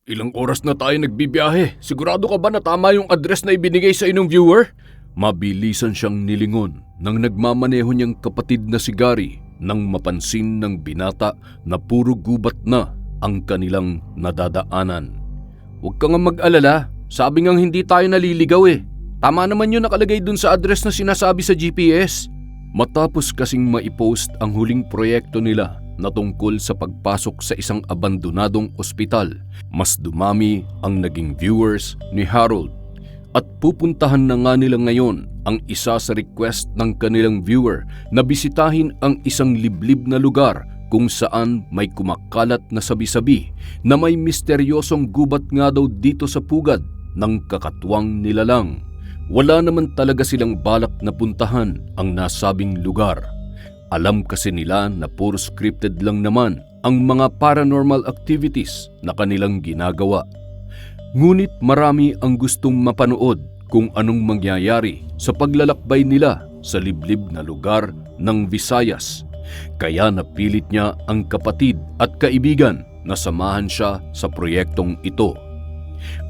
Ilang oras na tayo nagbibiyahe. Sigurado ka ba na tama yung address na ibinigay sa inyong viewer? Mabilisan siyang nilingon nang nagmamaneho niyang kapatid na si Gary nang mapansin ng binata na puro gubat na ang kanilang nadadaanan. Huwag ka nga mag-alala. Sabi ngang hindi tayo naliligaw eh. Tama naman yung nakalagay dun sa address na sinasabi sa GPS. Matapos kasing maipost ang huling proyekto nila na tungkol sa pagpasok sa isang abandonadong ospital, mas dumami ang naging viewers ni Harold. At pupuntahan na nga nila ngayon ang isa sa request ng kanilang viewer na bisitahin ang isang liblib na lugar kung saan may kumakalat na sabi-sabi na may misteryosong gubat nga daw dito sa pugad ng kakatwang nilalang. Wala naman talaga silang balak na puntahan ang nasabing lugar. Alam kasi nila na puro scripted lang naman ang mga paranormal activities na kanilang ginagawa. Ngunit marami ang gustong mapanood kung anong mangyayari sa paglalakbay nila sa liblib na lugar ng Visayas. Kaya napilit niya ang kapatid at kaibigan na samahan siya sa proyektong ito.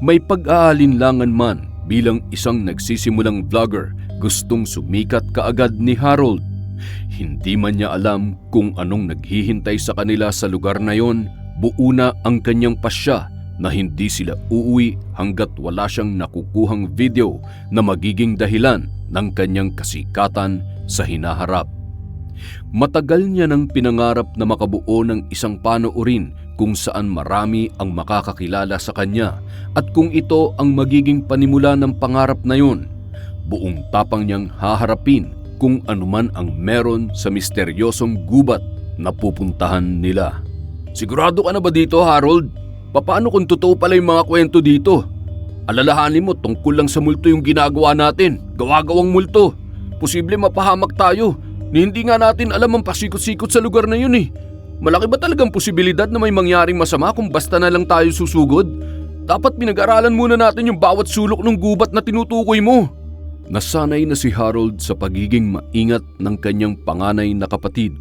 May pag-aalinlangan man bilang isang nagsisimulang vlogger, gustong sumikat kaagad ni Harold. Hindi man niya alam kung anong naghihintay sa kanila sa lugar na yon. Buo na ang kanyang pasya na hindi sila uuwi hanggat wala siyang nakukuhang video na magiging dahilan ng kanyang kasikatan sa hinaharap. Matagal niya nang pinangarap na makabuo ng isang panoorin kung saan marami ang makakakilala sa kanya, at kung ito ang magiging panimula ng pangarap na yon, buong tapang niyang haharapin kung anuman ang meron sa misteryosong gubat na pupuntahan nila. Sigurado ka na ba dito, Harold? Paano kung totoo pala yung mga kwento dito? Alalahanin mo, tungkol lang sa multo yung ginagawa natin. Gawa-gawang multo. Posible mapahamak tayo. Hindi nga natin alam ang pasikot-sikot sa lugar na yun eh. Malaki ba talagang posibilidad na may mangyaring masama kung basta na lang tayo susugod? Dapat pinag-aralan muna natin yung bawat sulok ng gubat na tinutukoy mo. Nasanay na si Harold sa pagiging maingat ng kanyang panganay na kapatid.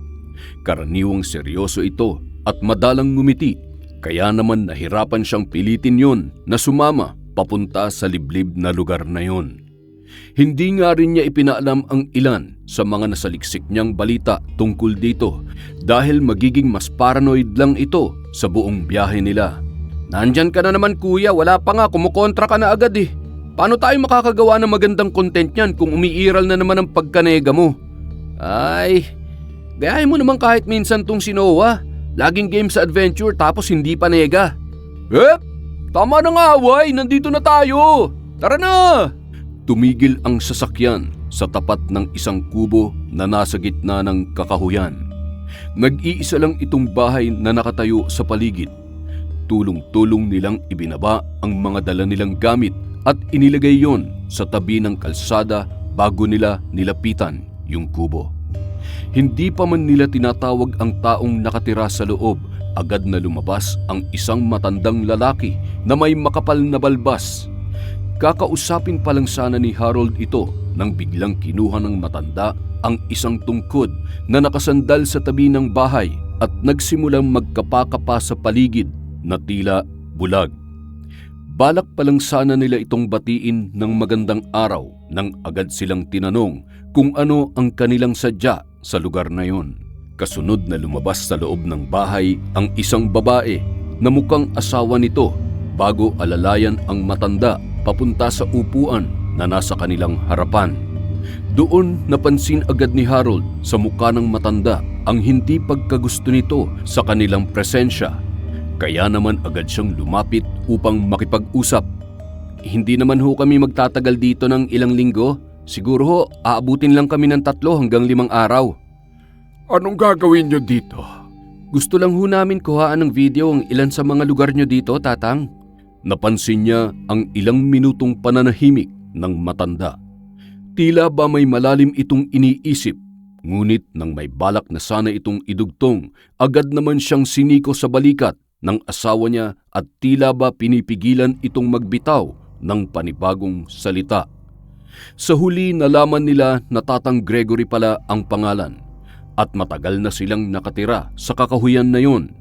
Karaniwang seryoso ito at madalang ngumiti, kaya naman nahirapan siyang pilitin yon na sumama papunta sa liblib na lugar na yon. Hindi nga rin niya ipinaalam ang ilan sa mga nasaliksik niyang balita tungkol dito dahil magiging mas paranoid lang ito sa buong biyahe nila. Nandyan ka na naman kuya, wala pa nga, kumukontra ka na agad eh. Paano tayo makakagawa ng magandang content niyan kung umiiral na naman ang pagkanega mo? Ay, gayahin mo naman kahit minsan tong si Noah. Laging game sa adventure tapos hindi pa nega. Tama na nga away, nandito na tayo. Tara na! Tumigil ang sasakyan sa tapat ng isang kubo na nasa gitna ng kakahuyan. Nag-iisa lang itong bahay na nakatayo sa paligid. Tulong-tulong nilang ibinaba ang mga dala nilang gamit at inilagay yon sa tabi ng kalsada bago nila nilapitan yung kubo. Hindi pa man nila tinatawag ang taong nakatira sa loob, agad na lumabas ang isang matandang lalaki na may makapal na balbas. Kakausapin pa lang sana ni Harold ito nang biglang kinuha ng matanda ang isang tungkod na nakasandal sa tabi ng bahay at nagsimulang magkapakapa sa paligid na tila bulag. Balak pa lang sana nila itong batiin ng magandang araw nang agad silang tinanong kung ano ang kanilang sadya sa lugar na yon. Kasunod na lumabas sa loob ng bahay ang isang babae na mukhang asawa nito bago alalayan ang matanda papunta sa upuan na nasa kanilang harapan. Doon napansin agad ni Harold sa mukha ng matanda ang hindi pagkagusto nito sa kanilang presensya. Kaya naman agad siyang lumapit upang makipag-usap. Hindi naman ho kami magtatagal dito ng ilang linggo. Siguro ho, aabutin lang kami ng 3 hanggang 5 araw. Anong gagawin niyo dito? Gusto lang ho namin kuhaan ng video ang ilan sa mga lugar niyo dito, Tatang. Napansin niya ang ilang minutong pananahimik ng matanda. Tila ba may malalim itong iniisip, ngunit nang may balak na sana itong idugtong, agad naman siyang siniko sa balikat ng asawa niya at tila ba pinipigilan itong magbitaw ng panibagong salita. Sa huli nalaman nila na Tatang Gregory pala ang pangalan at matagal na silang nakatira sa kakahuyan na yon.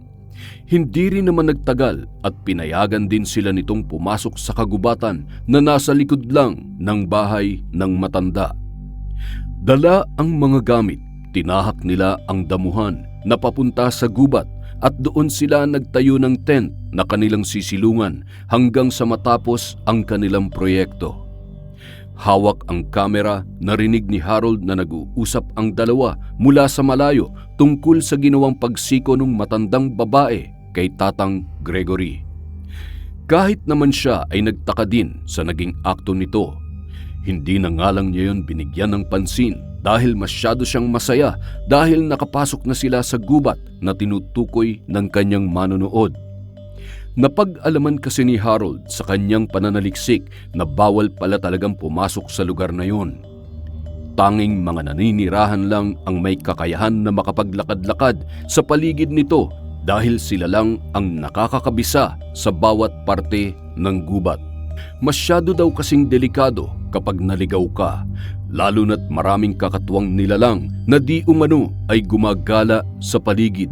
Hindi rin naman nagtagal at pinayagan din sila nitong pumasok sa kagubatan na nasa likod lang ng bahay ng matanda. Dala ang mga gamit, tinahak nila ang damuhan na papunta sa gubat at doon sila nagtayo ng tent na kanilang sisilungan hanggang sa matapos ang kanilang proyekto. Hawak ang kamera, narinig ni Harold na nag-uusap ang dalawa mula sa malayo tungkol sa ginawang pagsiko ng matandang babae kay Tatang Gregory. Kahit naman siya ay nagtaka din sa naging akto nito, hindi na nga lang niya yun binigyan ng pansin dahil masyado siyang masaya dahil nakapasok na sila sa gubat na tinutukoy ng kanyang manonood. Napag-alaman kasi ni Harold sa kanyang pananaliksik na bawal pala talagang pumasok sa lugar na yon. Tanging mga naninirahan lang ang may kakayahan na makapaglakad-lakad sa paligid nito dahil sila lang ang nakakakabisa sa bawat parte ng gubat. Masyado daw kasing delikado kapag naligaw ka, lalo na't maraming kakatuwang nilalang na di umano ay gumagala sa paligid.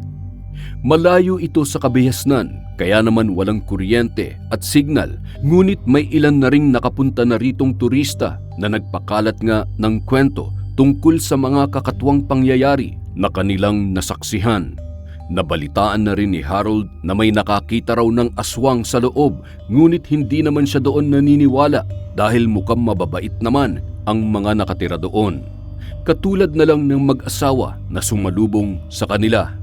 Malayo ito sa kabihasnan, kaya naman walang kuryente at signal, ngunit may ilan na ring nakapunta na ritong turista na nagpakalat nga ng kwento tungkol sa mga kakatuwang pangyayari na kanilang nasaksihan. Nabalitaan na rin ni Harold na may nakakita raw ng aswang sa loob, ngunit hindi naman siya doon naniniwala dahil mukhang mababait naman ang mga nakatira doon. Katulad na lang ng mag-asawa na sumalubong sa kanila.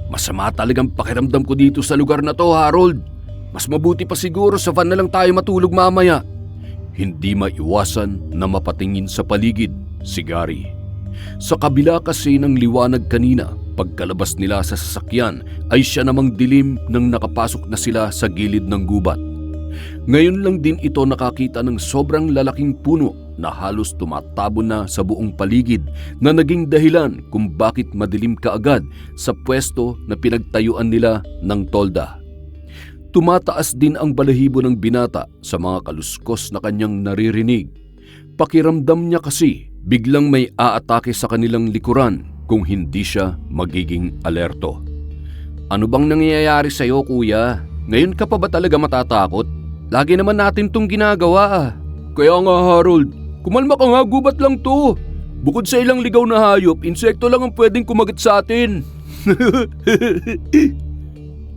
Masama talagang pakiramdam ko dito sa lugar na to, Harold. Mas mabuti pa siguro sa van na lang tayo matulog mamaya. Hindi maiwasan na mapatingin sa paligid si Gary. Sa kabila kasi ng liwanag kanina, pagkalabas nila sa sasakyan ay siya namang dilim nang nakapasok na sila sa gilid ng gubat. Ngayon lang din ito nakakita ng sobrang lalaking puno na halos tumatabon na sa buong paligid na naging dahilan kung bakit madilim kaagad sa pwesto na pinagtayuan nila ng tolda. Tumataas din ang balahibo ng binata sa mga kaluskos na kanyang naririnig. Pakiramdam niya kasi biglang may aatake sa kanilang likuran kung hindi siya magiging alerto. Ano bang nangyayari sa'yo, kuya? Ngayon ka pa ba talaga matatakot? Lagi naman natin tong ginagawa. Kaya nga, Harold, kumalma ka nga, gubat lang to. Bukod sa ilang ligaw na hayop, insekto lang ang pwedeng kumagat sa atin.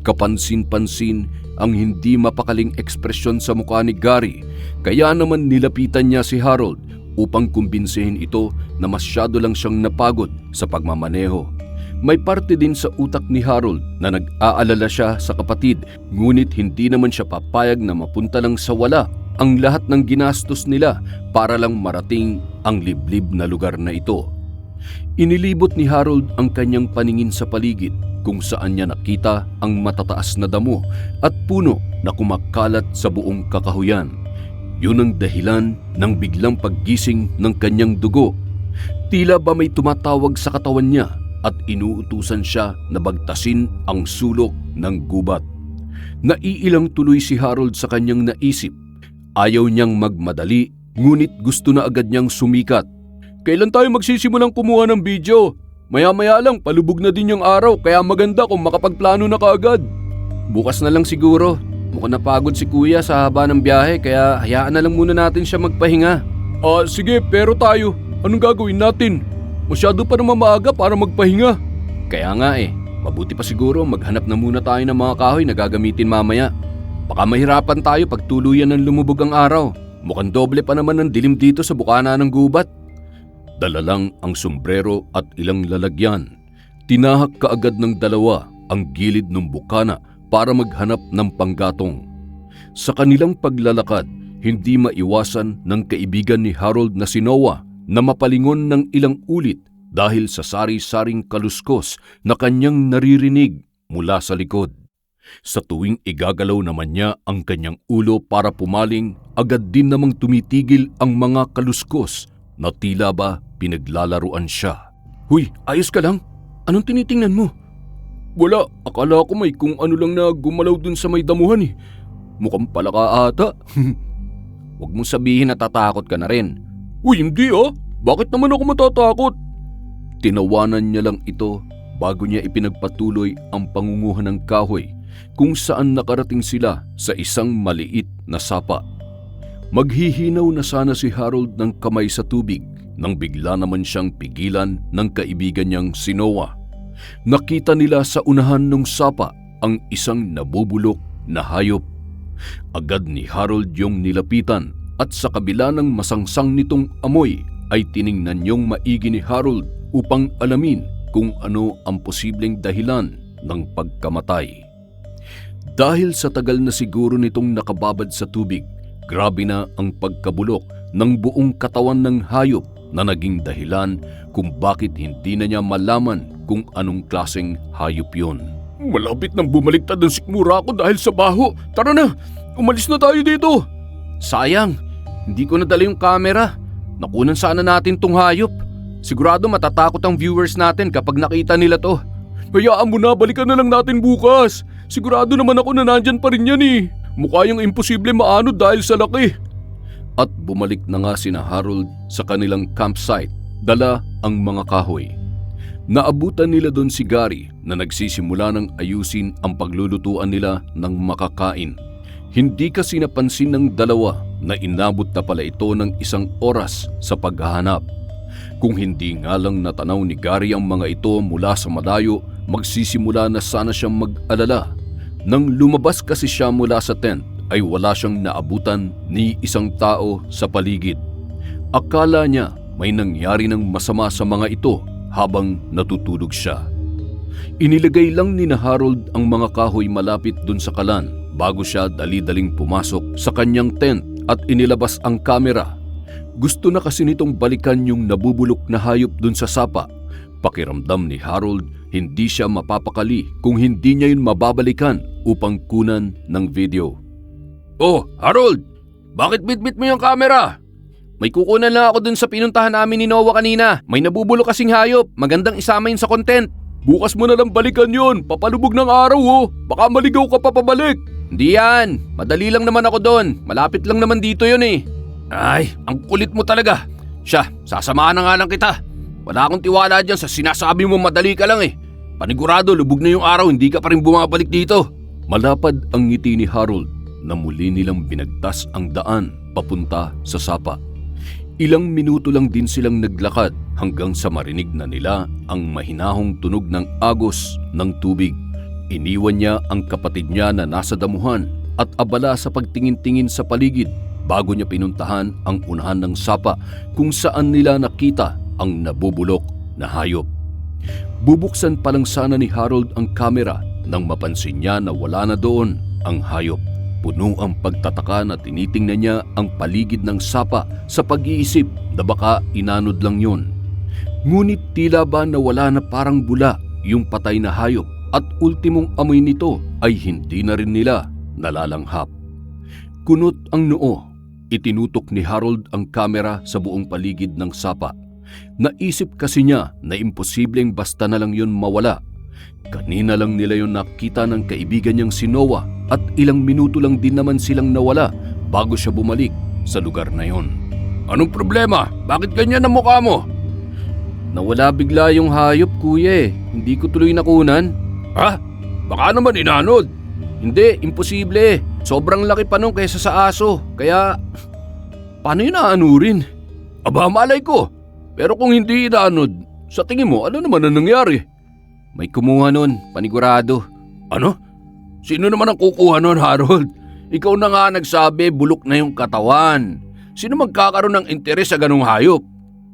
Kapansin-pansin ang hindi mapakaling ekspresyon sa mukha ni Gary, kaya naman nilapitan niya si Harold upang kumbinsihin ito na masyado lang siyang napagod sa pagmamaneho. May parte din sa utak ni Harold na nag-aalala siya sa kapatid, ngunit hindi naman siya papayag na mapunta lang sa wala ang lahat ng ginastos nila para lang marating ang liblib na lugar na ito. Inilibot ni Harold ang kanyang paningin sa paligid kung saan niya nakita ang matataas na damo at puno na kumakalat sa buong kakahuyan. Yun ang dahilan ng biglang paggising ng kanyang dugo. Tila ba may tumatawag sa katawan niya at inuutusan siya na bagtasin ang sulok ng gubat. Naiilang tuloy si Harold sa kanyang naisip. Ayaw niyang magmadali, ngunit gusto na agad niyang sumikat. Kailan tayo magsisimulang kumuha ng video? Maya-maya lang, palubog na din yung araw, kaya maganda kung makapagplano na kaagad. Bukas na lang siguro. Mukhang napagod si kuya sa haba ng biyahe, kaya hayaan na lang muna natin siya magpahinga. Sige, pero tayo, anong gagawin natin? Masyado pa naman maaga para magpahinga. Kaya nga mabuti pa siguro maghanap na muna tayo ng mga kahoy na gagamitin mamaya. Baka mahirapan tayo pag tuluyan ng lumubog ang araw. Mukhang doble pa naman ang dilim dito sa bukana ng gubat. Dala lang ang sombrero at ilang lalagyan. Tinahak kaagad ng dalawa ang gilid ng bukana para maghanap ng panggatong. Sa kanilang paglalakad, hindi maiwasan ng kaibigan ni Harold na si Noah na mapalingon ng ilang ulit dahil sa sari-saring kaluskos na kanyang naririnig mula sa likod. Sa tuwing igagalaw naman niya ang kanyang ulo para pumaling, agad din namang tumitigil ang mga kaluskos na tila ba pinaglalaruan siya. Huy, ayos ka lang? Anong tinitingnan mo? Wala, akala ko may kung ano lang na gumalaw dun sa may damuhan Mukhang palaka ata. Huwag mong sabihin na tatakot ka na rin. Uy, hindi Bakit naman ako matatakot? Tinawanan niya lang ito bago niya ipinagpatuloy ang pangunguha ng kahoy kung saan nakarating sila sa isang maliit na sapa. Maghihinaw na sana si Harold ng kamay sa tubig nang bigla naman siyang pigilan ng kaibigan niyang si Noah. Nakita nila sa unahan ng sapa ang isang nabubulok na hayop. Agad ni Harold yung nilapitan at sa kabila ng masangsang nitong amoy ay tiningnan yung maigi ni Harold upang alamin kung ano ang posibleng dahilan ng pagkamatay. Dahil sa tagal na siguro nitong nakababad sa tubig, grabe na ang pagkabulok ng buong katawan ng hayop na naging dahilan kung bakit hindi na niya malaman kung anong klaseng hayop yun. Malapit nang bumaliktad ang sikmura ko dahil sa baho. Tara na, umalis na tayo dito. Sayang, hindi ko nadala yung camera. Nakunan sana natin tong hayop. Sigurado matatakot ang viewers natin kapag nakita nila to. Hayaan mo na, balikan na lang natin bukas. Sigurado naman ako na nandyan pa rin yan eh. Mukha yung imposible maanod dahil sa laki. At bumalik na nga sina Harold sa kanilang campsite, dala ang mga kahoy. Naabutan nila doon si Gary na nagsisimula ng ayusin ang paglulutuan nila ng makakain. Hindi kasi napansin ng dalawa na inabot na pala ito ng 1 oras sa paghahanap. Kung hindi nga lang natanaw ni Gary ang mga ito mula sa malayo, magsisimula na sana siyang mag-alala. Nang lumabas kasi siya mula sa tent ay wala siyang naabutan ni isang tao sa paligid. Akala niya may nangyari ng masama sa mga ito habang natutulog siya. Inilagay lang ni Harold ang mga kahoy malapit dun sa kalan bago siya dali-daling pumasok sa kanyang tent at inilabas ang kamera. Gusto na kasi nitong balikan yung nabubulok na hayop dun sa sapa. Pakiramdam ni Harold, hindi siya mapapakali kung hindi niya yun mababalikan upang kunan ng video. Oh, Harold! Bakit bitbit mo yung camera? May kukunan lang ako dun sa pinuntahan namin ni Noah kanina. May nabubulok kasing hayop. Magandang isama yun sa content. Bukas mo na lang balikan yon. Papalubog ng araw oh. Baka maligaw ka pa pabalik. Hindi yan. Madali lang naman ako doon. Malapit lang naman dito yun eh. Ay, ang kulit mo talaga. Siya, sasamahan na nga lang kita. Wala akong tiwala dyan sa sinasabi mo madali ka lang eh. Panigurado, lubog na yung araw, hindi ka pa rin bumabalik dito. Malapad ang ngiti ni Harold na muli nilang binagtas ang daan papunta sa sapa. Ilang minuto lang din silang naglakad hanggang sa marinig na nila ang mahinahong tunog ng agos ng tubig. Iniwan niya ang kapatid niya na nasa damuhan at abala sa pagtingin-tingin sa paligid bago niya pinuntahan ang unahan ng sapa kung saan nila nakita ang nabubulok na hayop. Bubuksan pa lang sana ni Harold ang kamera nang mapansin niya na wala na doon ang hayop. Puno ang pagtataka na tinitingnan niya ang paligid ng sapa sa pag-iisip na baka inanod lang yun. Ngunit tila ba nawala na parang bula yung patay na hayop at ultimong amoy nito ay hindi na rin nila nalalanghap. Kunot ang noo, itinutok ni Harold ang kamera sa buong paligid ng sapa. Naisip kasi niya na imposibleng basta na lang yun mawala. Kanina lang nila yun nakita ng kaibigan niyang si Noah at ilang minuto lang din naman silang nawala bago siya bumalik sa lugar na yon. Anong problema? Bakit ganyan ang mukha mo? Nawala bigla yung hayop, kuya eh. Hindi ko tuloy nakunan. Ha? Baka naman inanod. Hindi, imposible. Sobrang laki pa nung kaysa sa aso. Kaya, paano yun aanurin? Aba, malay ko. Pero kung hindi inanod, sa tingin mo, ano naman ang nangyari? May kumuha nun, panigurado. Ano? Sino naman ang kukuha nun, Harold? Ikaw na nga nagsabi, bulok na yung katawan. Sino magkakaroon ng interes sa ganung hayop?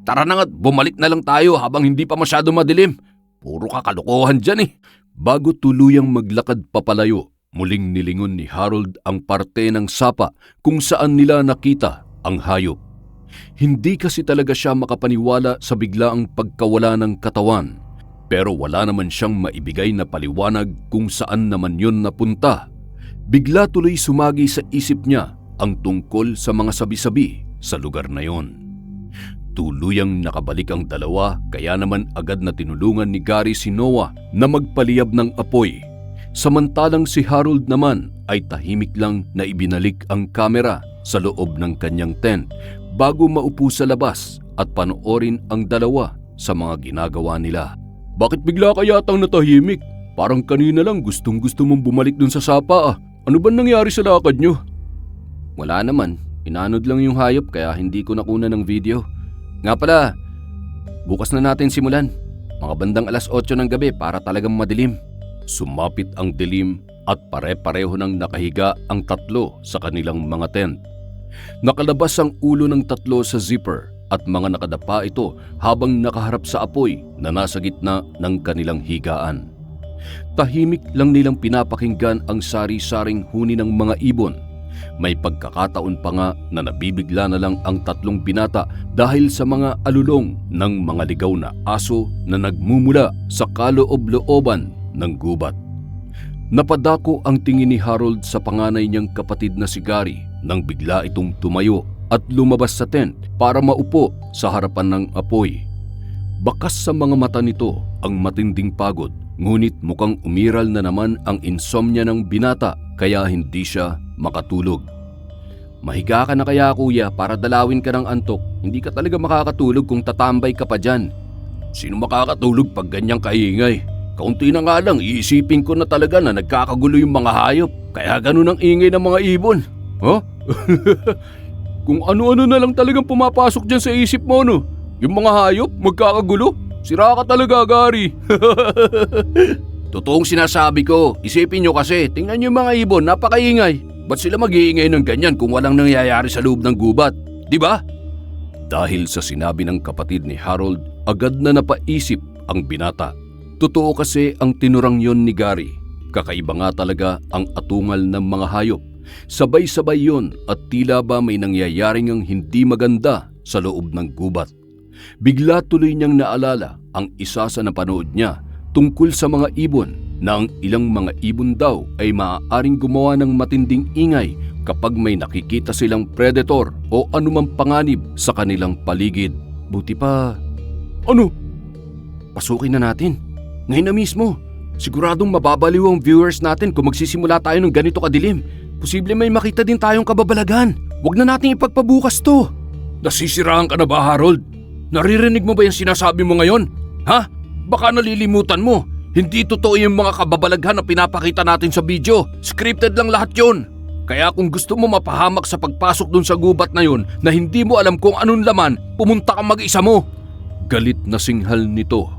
Tara na nga't bumalik na lang tayo habang hindi pa masyado madilim. Puro kalokohan dyan eh. Bago tuluyang maglakad papalayo, muling nilingon ni Harold ang parte ng sapa kung saan nila nakita ang hayop. Hindi kasi talaga siya makapaniwala sa biglaang pagkawala ng katawan. Pero wala naman siyang maibigay na paliwanag kung saan naman yun napunta. Bigla tuloy sumagi sa isip niya ang tungkol sa mga sabi-sabi sa lugar na yon. Tuluyang nakabalik ang dalawa kaya naman agad na tinulungan ni Gary si Noah na magpaliyab ng apoy. Samantalang si Harold naman ay tahimik lang na ibinalik ang kamera sa loob ng kanyang tent bago maupo sa labas at panoorin ang dalawa sa mga ginagawa nila. Bakit bigla ka yatang natahimik? Parang kanina lang gustong gusto mong bumalik dun sa sapa ah. Ano ba nangyari sa lakad nyo? Wala naman, inanod lang yung hayop kaya hindi ko nakuna ng video. Nga pala, bukas na natin simulan. Mga bandang 8:00 ng gabi para talagang madilim. Sumapit ang dilim at pare-pareho nang nakahiga ang tatlo sa kanilang mga tent. Nakalabas ang ulo ng tatlo sa zipper at mga nakadapa ito habang nakaharap sa apoy na nasa gitna ng kanilang higaan. Tahimik lang nilang pinapakinggan ang sari-saring huni ng mga ibon. May pagkakataon pa nga na nabibigla na lang ang tatlong binata dahil sa mga alulong ng mga ligaw na aso na nagmumula sa kaloob-looban ng gubat. Napadako ang tingin ni Harold sa panganay niyang kapatid na si Gary nang bigla itong tumayo at lumabas sa tent para maupo sa harapan ng apoy. Bakas sa mga mata nito ang matinding pagod, ngunit mukhang umiral na naman ang insomnia ng binata kaya hindi siya makatulog. Mahiga ka na kaya kuya para dalawin ka ng antok. Hindi ka talaga makakatulog kung tatambay ka pa dyan. Sino makakatulog pag ganyang kaingay? Kaunti na nga lang, iisipin ko na talaga na nagkakagulo yung mga hayop. Kaya ganun ang ingay ng mga ibon. Ha? Kung ano-ano na lang talagang pumapasok dyan sa isip mo no? Yung mga hayop, magkakagulo? Sira ka talaga, Gary. Totoong sinasabi ko, isipin nyo kasi, tingnan nyo yung mga ibon, napakaingay. Ba't sila mag-iingay ng ganyan kung walang nangyayari sa loob ng gubat? Di ba? Dahil sa sinabi ng kapatid ni Harold, agad na napaisip ang binata. Totoo kasi ang tinurang yon ni Gary. Kakaiba nga talaga ang atungal ng mga hayop. Sabay-sabay yon at tila ba may nangyayaring ang hindi maganda sa loob ng gubat. Bigla tuloy niyang naalala ang isa sa napanood niya tungkol sa mga ibon na ang ilang mga ibon daw ay maaaring gumawa ng matinding ingay kapag may nakikita silang predator o anumang panganib sa kanilang paligid. Buti pa. Ano? Pasukin na natin. Ngayon na mismo. Siguradong mababaliw ang viewers natin kung magsisimula tayo ng ganito kadilim. Posible may makita din tayong kababalagan. Huwag na natin ipagpabukas to. Nasisiraan ka na ba, Harold? Naririnig mo ba yung sinasabi mo ngayon? Ha? Baka nalilimutan mo. Hindi totoo yung mga kababalaghan na pinapakita natin sa video. Scripted lang lahat yon. Kaya kung gusto mo mapahamak sa pagpasok dun sa gubat na yon na hindi mo alam kung anong laman, pumunta ka mag-isa mo. Galit na singhal nito.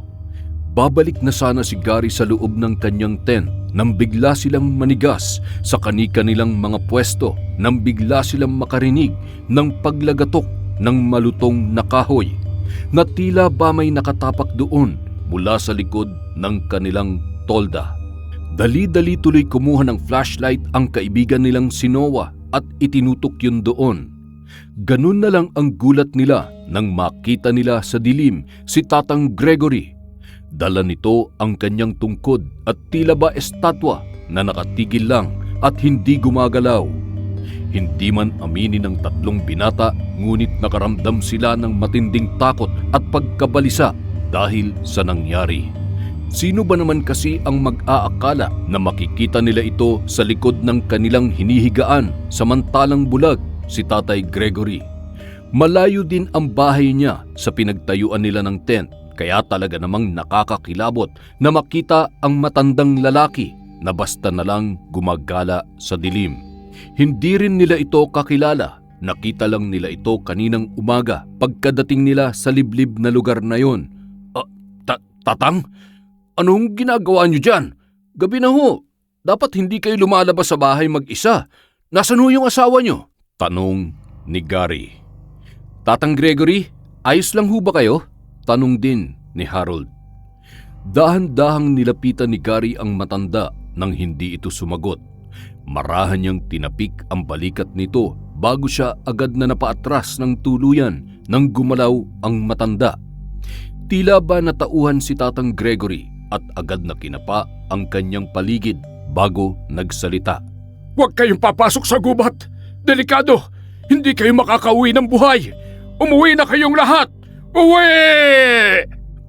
Babalik na sana si Gary sa loob ng kanyang tent nang bigla silang manigas sa kani-kanilang mga pwesto nang bigla silang makarinig ng paglagatok ng malutong na kahoy na tila ba may nakatapak doon mula sa likod ng kanilang tolda. Dali-dali tuloy kumuha ng flashlight ang kaibigan nilang si Noah at itinutok yun doon. Ganun na lang ang gulat nila nang makita nila sa dilim si Tatang Gregory. Dala nito ang kanyang tungkod at tila ba estatwa na nakatigil lang at hindi gumagalaw. Hindi man aminin ng tatlong binata, ngunit nakaramdam sila ng matinding takot at pagkabalisa dahil sa nangyari. Sino ba naman kasi ang mag-aakala na makikita nila ito sa likod ng kanilang hinihigaan samantalang bulag si Tatay Gregory? Malayo din ang bahay niya sa pinagtayuan nila ng tent, kaya talaga namang nakakakilabot na makita ang matandang lalaki na basta na lang gumagala sa dilim. Hindi rin nila ito kakilala. Nakita lang nila ito kaninang umaga pagkadating nila sa liblib na lugar na yon. Tatang? Anong ginagawa niyo dyan? Gabi na ho. Dapat hindi kayo lumalabas sa bahay mag-isa. Nasaan ho yung asawa niyo? Tanong ni Gary. Tatang Gregory, ayos lang ho ba kayo? Tanong din ni Harold. Dahan-dahang nilapitan ni Gary ang matanda nang hindi ito sumagot. Marahan niyang tinapik ang balikat nito bago siya agad na napaatras ng tuluyan nang gumalaw ang matanda. Tila ba natauhan si Tatang Gregory at agad na kinapa ang kanyang paligid bago nagsalita. Huwag kayong papasok sa gubat! Delikado! Hindi kayo makakauwi ng buhay! Umuwi na kayong lahat! Uwi!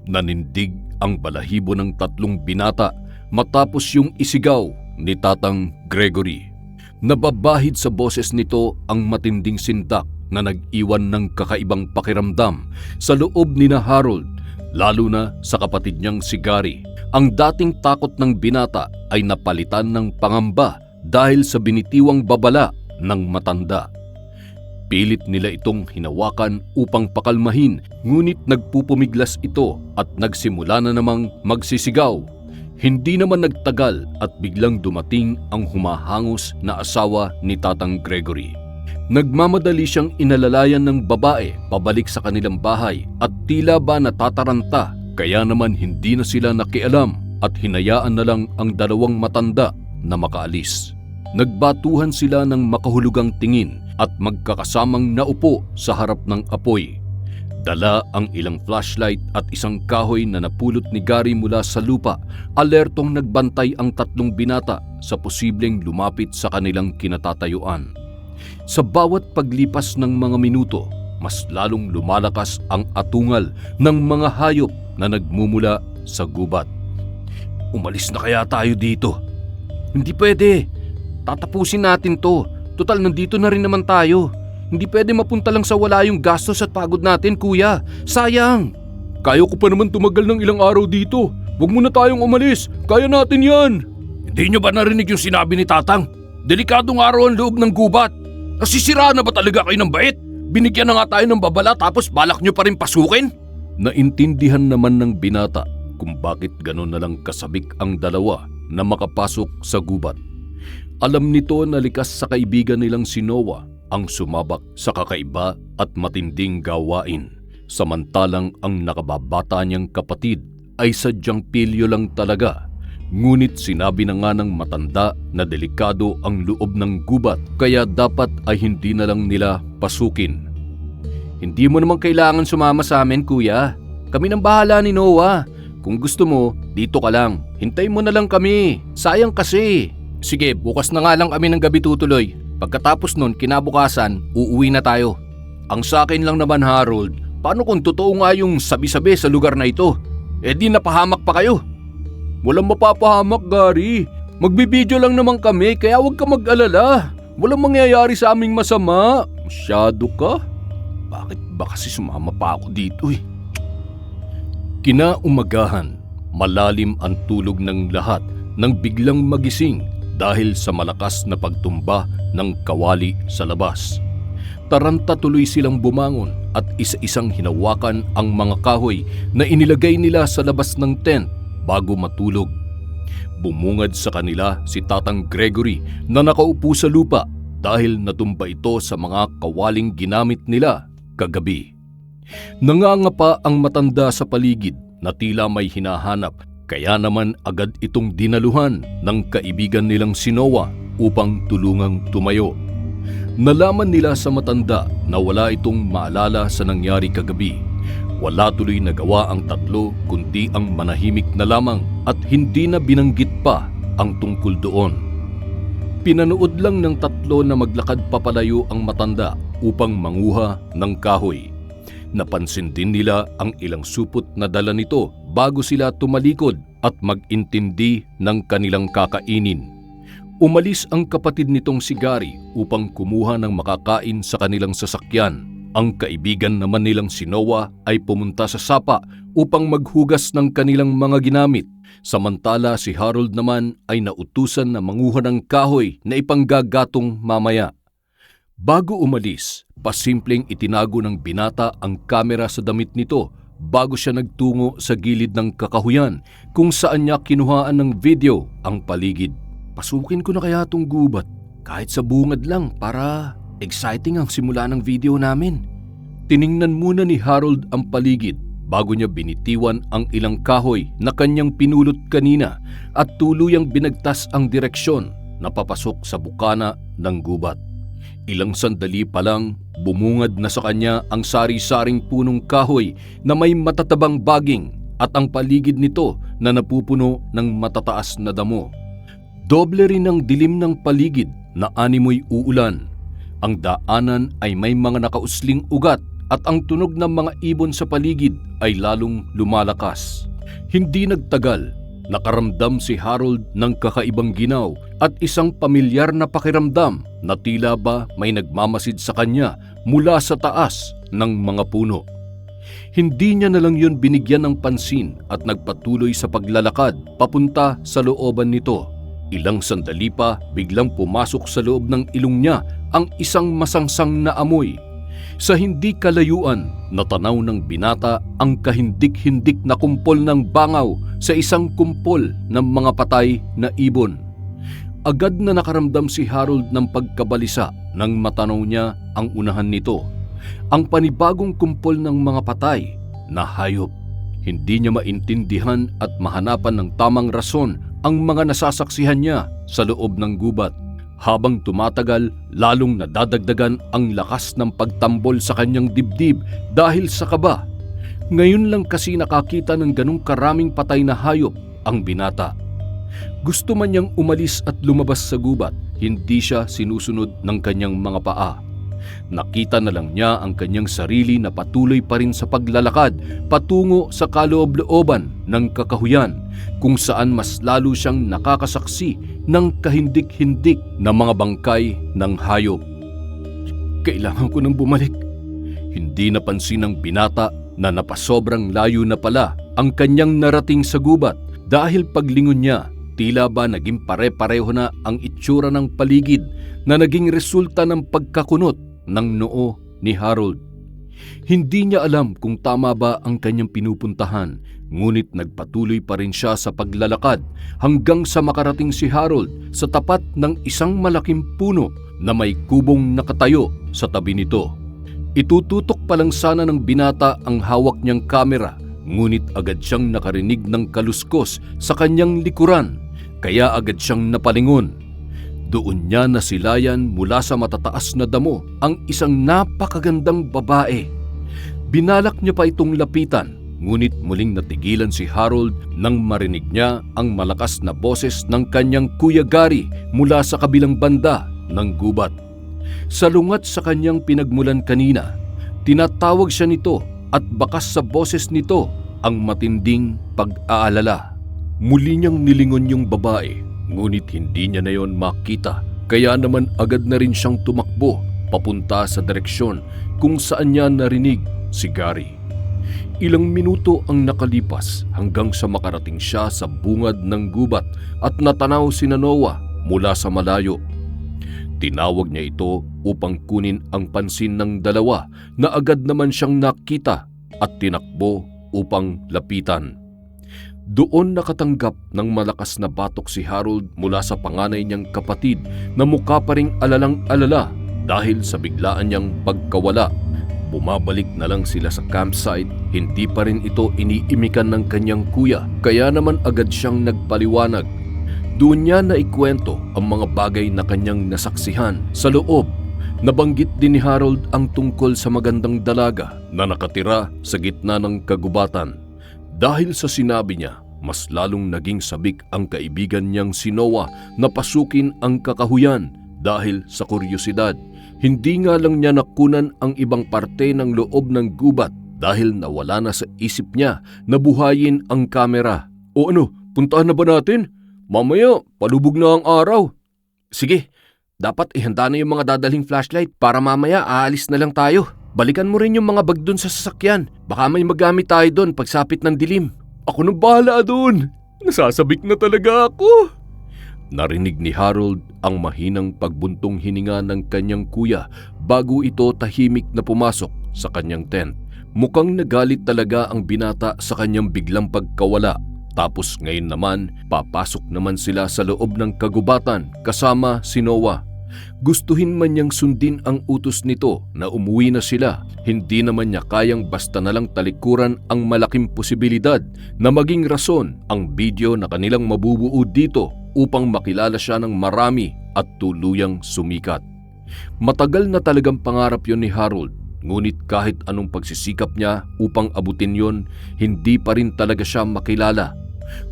Nanindig ang balahibo ng tatlong binata matapos yung isigaw ni Tatang Gregory. Nababahid sa boses nito ang matinding sindak na nag-iwan ng kakaibang pakiramdam sa loob ni na Harold, lalo na sa kapatid niyang si Gary. Ang dating takot ng binata ay napalitan ng pangamba dahil sa binitiwang babala ng matanda. Pilit nila itong hinawakan upang pakalmahin, ngunit nagpupumiglas ito at nagsimula na namang magsisigaw. Hindi naman nagtagal at biglang dumating ang humahangos na asawa ni Tatang Gregory. Nagmamadali siyang inalalayan ng babae pabalik sa kanilang bahay at tila ba natataranta, kaya naman hindi na sila nakialam at hinayaan na lang ang dalawang matanda na makaalis. Nagbatuhan sila ng makahulugang tingin at magkakasamang naupo sa harap ng apoy. Dala ang ilang flashlight at isang kahoy na napulot ni Gary mula sa lupa. Alertong nagbantay ang tatlong binata sa posibleng lumapit sa kanilang kinatatayuan. Sa bawat paglipas ng mga minuto, mas lalong lumalakas ang atungal ng mga hayop na nagmumula sa gubat. Umalis na kaya tayo dito? Hindi pwede. Tatapusin natin to. Total, nandito na rin naman tayo. Hindi pwede mapunta lang sa wala yung gastos at pagod natin, kuya. Sayang. Kaya ko pa naman tumagal ng ilang araw dito. Huwag muna tayong umalis. Kaya natin yan. Hindi nyo ba narinig yung sinabi ni Tatang? Delikadong araw ang loob ng gubat. Nasisira na ba talaga kayo ng bait? Binigyan na nga tayo ng babala tapos balak nyo pa rin pasukin? Naintindihan naman ng binata kung bakit gano'n na lang kasabik ang dalawa na makapasok sa gubat. Alam nito na likas sa kaibigan nilang si Noah ang sumabak sa kakaiba at matinding gawain. Samantalang ang nakababata niyang kapatid ay sadyang pilyo lang talaga. Ngunit sinabi na nga ng matanda na delikado ang loob ng gubat kaya dapat ay hindi na lang nila pasukin. Hindi mo naman kailangan sumama sa amin, kuya. Kami nang bahala ni Noah. Kung gusto mo, dito ka lang. Hintay mo na lang kami. Sayang kasi. Sige, bukas na nga lang kami ng gabi tutuloy. Pagkatapos nun, kinabukasan, uuwi na tayo. Ang sa akin lang naman, Harold, paano kung totoo nga yung sabi-sabi sa lugar na ito? Eh di napahamak pa kayo. Walang mapapahamak, Gary. Magbibideo lang naman kami kaya huwag ka mag-alala. Walang mangyayari sa aming masama. Masyado ka. Bakit ba kasi sumama pa ako dito eh? Kinaumagahan, malalim ang tulog ng lahat nang biglang magising dahil sa malakas na pagtumba ng kawali sa labas. Taranta tuloy silang bumangon at isa-isang hinawakan ang mga kahoy na inilagay nila sa labas ng tent bago matulog. Bumungad sa kanila si Tatang Gregory na nakaupo sa lupa dahil natumba ito sa mga kawaling ginamit nila kagabi. Nangangapa ang matanda sa paligid na tila may hinahanap, kaya naman agad itong dinaluhan ng kaibigan nilang si Noah upang tulungang tumayo. Nalaman nila sa matanda na wala itong maalala sa nangyari kagabi. Wala tuloy nagawa ang tatlo kundi ang manahimik na lamang at hindi na binanggit pa ang tungkol doon. Pinanood lang ng tatlo na maglakad papalayo ang matanda upang manguha ng kahoy. Napansin din nila ang ilang supot na dala nito bago sila tumalikod at mag-intindi ng kanilang kakainin. Umalis ang kapatid nitong si Gary upang kumuha ng makakain sa kanilang sasakyan. Ang kaibigan naman nilang si Noah ay pumunta sa sapa upang maghugas ng kanilang mga ginamit. Samantala si Harold naman ay nautusan na manguha ng kahoy na ipanggagatong mamaya. Bago umalis, pasimpleng itinago ng binata ang kamera sa damit nito bago siya nagtungo sa gilid ng kakahuyan kung saan niya kinuhaan ng video ang paligid. Pasukin ko na kaya itong gubat kahit sa bungad lang para exciting ang simula ng video namin. Tiningnan muna ni Harold ang paligid bago niya binitiwan ang ilang kahoy na kanyang pinulot kanina at tuluyang binagtas ang direksyon na papasok sa bukana ng gubat. Ilang sandali pa lang, bumungad na sa kanya ang sari-saring punong kahoy na may matatabang baging at ang paligid nito na napupuno ng matataas na damo. Doble rin ang dilim ng paligid na animoy uulan. Ang daanan ay may mga nakausling ugat at ang tunog ng mga ibon sa paligid ay lalong lumalakas. Hindi nagtagal, nakaramdam si Harold ng kakaibang ginaw at isang pamilyar na pakiramdam na tila ba may nagmamasid sa kanya mula sa taas ng mga puno. Hindi niya na lang yun binigyan ng pansin at nagpatuloy sa paglalakad papunta sa looban nito. Ilang sandali pa, biglang pumasok sa loob ng ilong niya ang isang masangsang na amoy. Sa hindi kalayuan, natanaw ng binata ang kahindik-hindik na kumpol ng bangaw sa isang kumpol ng mga patay na ibon. Agad na nakaramdam si Harold ng pagkabalisa nang matanaw niya ang unahan nito. Ang panibagong kumpol ng mga patay na hayop. Hindi niya maintindihan at mahanapan ng tamang rason ang mga nasasaksihan niya sa loob ng gubat. Habang tumatagal, lalong nadadagdagan ang lakas ng pagtambol sa kanyang dibdib dahil sa kaba. Ngayon lang kasi nakakita ng ganong karaming patay na hayop ang binata. Gusto man niyang umalis at lumabas sa gubat, hindi siya sinusunod ng kanyang mga paa. Nakita na lang niya ang kanyang sarili na patuloy pa rin sa paglalakad patungo sa kaloob-looban ng kakahuyan, kung saan mas lalo siyang nakakasaksi ng kahindik-hindik na mga bangkay ng hayop. Kailangan ko nang bumalik. Hindi napansin ng binata na napasobrang layo na pala ang kanyang narating sa gubat dahil paglingon niya, tila ba naging pare-pareho na ang itsura ng paligid na naging resulta ng pagkakunot ng noo ni Harold. Hindi niya alam kung tama ba ang kanyang pinupuntahan, ngunit nagpatuloy pa rin siya sa paglalakad hanggang sa makarating si Harold sa tapat ng isang malaking puno na may kubong nakatayo sa tabi nito. Itututok pa lang sana ng binata ang hawak niyang kamera, ngunit agad siyang nakarinig ng kaluskos sa kanyang likuran, kaya agad siyang napalingon. Doon niya nasilayan mula sa matataas na damo ang isang napakagandang babae. Binalak niya pa itong lapitan, ngunit muling natigilan si Harold nang marinig niya ang malakas na boses ng kanyang Kuya Gary mula sa kabilang banda ng gubat. Salungat sa kanyang pinagmulan kanina, tinatawag siya nito at bakas sa boses nito ang matinding pag-aalala. Muli niyang nilingon yung babae, ngunit hindi niya na yon makita, kaya naman agad na rin siyang tumakbo papunta sa direksyon kung saan niya narinig si Gary. Ilang minuto ang nakalipas hanggang sa makarating siya sa bungad ng gubat at natanaw si Noah mula sa malayo. Tinawag niya ito upang kunin ang pansin ng dalawa na agad naman siyang nakita at tinakbo upang lapitan. Doon nakatanggap ng malakas na batok si Harold mula sa panganay niyang kapatid na mukha pa ring alalang-alala dahil sa biglaan niyang pagkawala. Bumabalik na lang sila sa campsite, hindi pa rin ito iniimikan ng kanyang kuya, kaya naman agad siyang nagpaliwanag. Doon niya naikwento ang mga bagay na kanyang nasaksihan sa loob. Nabanggit din ni Harold ang tungkol sa magandang dalaga na nakatira sa gitna ng kagubatan. Dahil sa sinabi niya, mas lalong naging sabik ang kaibigan niyang si Noah na pasukin ang kakahuyan dahil sa kuryosidad. Hindi nga lang niya nakunan ang ibang parte ng loob ng gubat dahil nawala na sa isip niya na buhayin ang kamera. O ano, puntahan na ba natin? Mamaya, palubog na ang araw. Sige, dapat ihanda na yung mga dadalhing flashlight para mamaya aalis na lang tayo. Balikan mo rin yung mga bag doon sa sasakyan. Baka may magamit tayo doon pagsapit ng dilim. Ako nang bahala doon. Nasasabik na talaga ako. Narinig ni Harold ang mahinang pagbuntong hininga ng kanyang kuya bago ito tahimik na pumasok sa kanyang tent. Mukhang nagalit talaga ang binata sa kanyang biglang pagkawala. Tapos ngayon naman, papasok naman sila sa loob ng kagubatan kasama si Noah. Gustuhin man niyang sundin ang utos nito na umuwi na sila, hindi naman niya kayang basta na lang talikuran ang malaking posibilidad na maging rason ang video na kanilang mabubuo dito upang makilala siya ng marami at tuluyang sumikat. Matagal na talagang pangarap yon ni Harold, ngunit kahit anong pagsisikap niya upang abutin yon, hindi pa rin talaga siya makilala.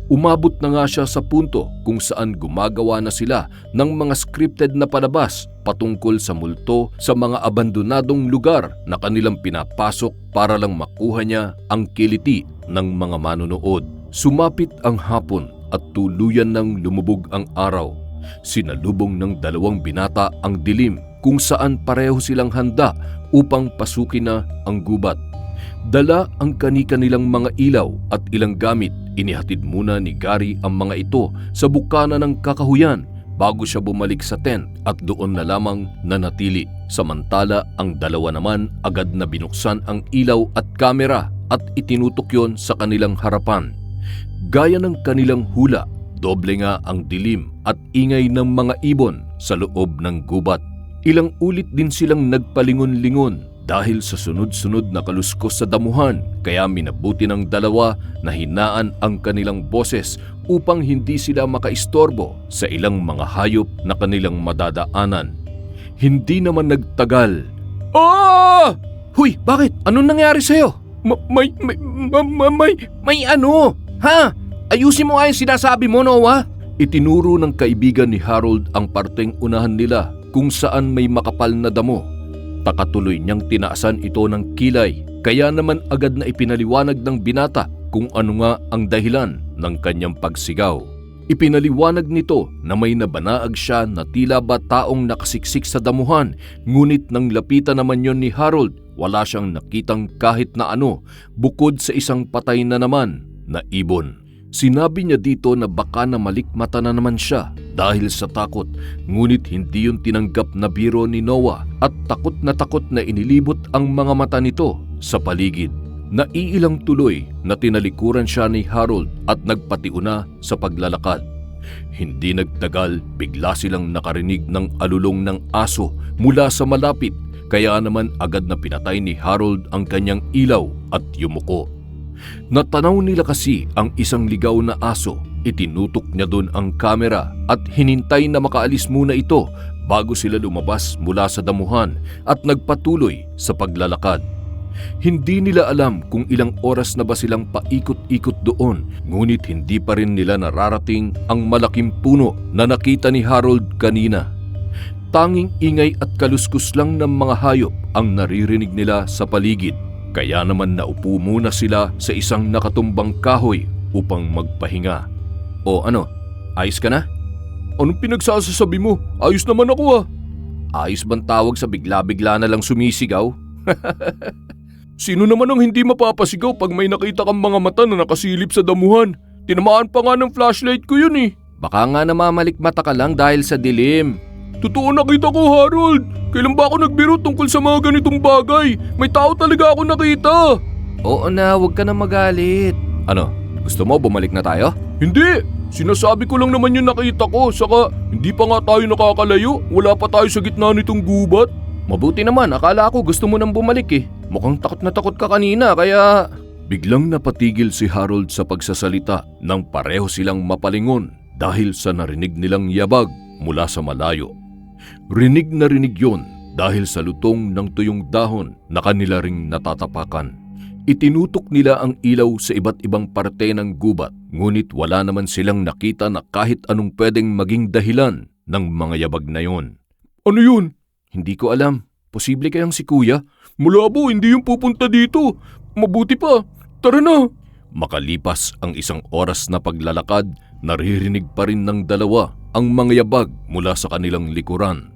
Umabot na nga siya sa punto kung saan gumagawa na sila ng mga scripted na palabas patungkol sa multo sa mga abandonadong lugar na kanilang pinapasok para lang makuha niya ang kiliti ng mga manonood. Sumapit ang hapon at tuluyan ng lumubog ang araw. Sinalubong ng dalawang binata ang dilim kung saan pareho silang handa upang pasukin na ang gubat. Dala ang kani-kanilang mga ilaw at ilang gamit. Inihatid muna ni Gary ang mga ito sa bukana ng kakahuyan bago siya bumalik sa tent at doon na lamang nanatili. Samantala ang dalawa naman agad na binuksan ang ilaw at kamera at itinutok yon sa kanilang harapan. Gaya ng kanilang hula, doble nga ang dilim at ingay ng mga ibon sa loob ng gubat. Ilang ulit din silang nagpalingon-lingon dahil sa sunod-sunod na kaluskos sa damuhan, kaya minabuti ng dalawa na hinaan ang kanilang boses upang hindi sila makaistorbo sa ilang mga hayop na kanilang madadaanan. Hindi naman nagtagal. Ah! Huy, bakit? Anong nangyari sa'yo? May ano? Ha? Ayusin mo nga yung sinasabi mo, Noah. Itinuro ng kaibigan ni Harold ang parteng unahan nila kung saan may makapal na damo. Takatuloy niyang tinaasan ito ng kilay, kaya naman agad na ipinaliwanag ng binata kung ano nga ang dahilan ng kanyang pagsigaw. Ipinaliwanag nito na may nabanaag siya na tila ba taong nakasiksik sa damuhan, ngunit nang lapitan naman yon ni Harold, wala siyang nakitang kahit na ano bukod sa isang patay na naman na ibon. Sinabi niya dito na baka na malikmata na naman siya dahil sa takot, ngunit hindi yun tinanggap na biro ni Noah at takot na inilibot ang mga mata nito sa paligid. Naiilang tuloy na tinalikuran siya ni Harold at nagpatiuna sa paglalakad. Hindi nagtagal, bigla silang nakarinig ng alulong ng aso mula sa malapit, kaya naman agad na pinatay ni Harold ang kanyang ilaw at yumuko. Natanaw nila kasi ang isang ligaw na aso. Itinutok niya doon ang kamera at hinintay na makaalis muna ito bago sila lumabas mula sa damuhan at nagpatuloy sa paglalakad. Hindi nila alam kung ilang oras na ba silang paikot-ikot doon, ngunit hindi pa rin nila nararating ang malaking puno na nakita ni Harold kanina. Tanging ingay at kaluskus lang ng mga hayop ang naririnig nila sa paligid. Kaya naman naupo muna sila sa isang nakatumbang kahoy upang magpahinga. O ano, ayos ka na? Anong pinagsasasabi mo? Ayos naman ako ah. Ayos bang tawag sa bigla-bigla na lang sumisigaw? Sino naman ang hindi mapapasigaw pag may nakita kang mga mata na nakasilip sa damuhan? Tinamaan pa nga ng flashlight ko yun eh. Baka nga namamalikmata ka lang dahil sa dilim. Totoo, nakita ko, Harold. Kailan ba ako nagbiro tungkol sa mga ganitong bagay? May tao talaga ako nakita. Oo na, huwag ka na magalit. Ano, gusto mo bumalik na tayo? Hindi. Sinasabi ko lang naman yung nakita ko. Saka hindi pa nga tayo nakakalayo. Wala pa tayo sa gitna nitong gubat. Mabuti naman, akala ko gusto mo nang bumalik eh. Mukhang takot na takot ka kanina kaya... Biglang napatigil si Harold sa pagsasalita nang pareho silang mapalingon dahil sa narinig nilang yabag mula sa malayo. Rinig na rinig yon dahil sa lutong ng tuyong dahon na kanila ring natatapakan. Itinutok nila ang ilaw sa iba't ibang parte ng gubat, ngunit wala naman silang nakita na kahit anong pwedeng maging dahilan ng mga yabag na yon. Ano yun? Hindi ko alam. Posible kayang si Kuya? Malabo, hindi yung pupunta dito. Mabuti pa. Tara na. Makalipas ang isang oras na paglalakad, naririnig pa rin ng dalawa ang mga yabag mula sa kanilang likuran.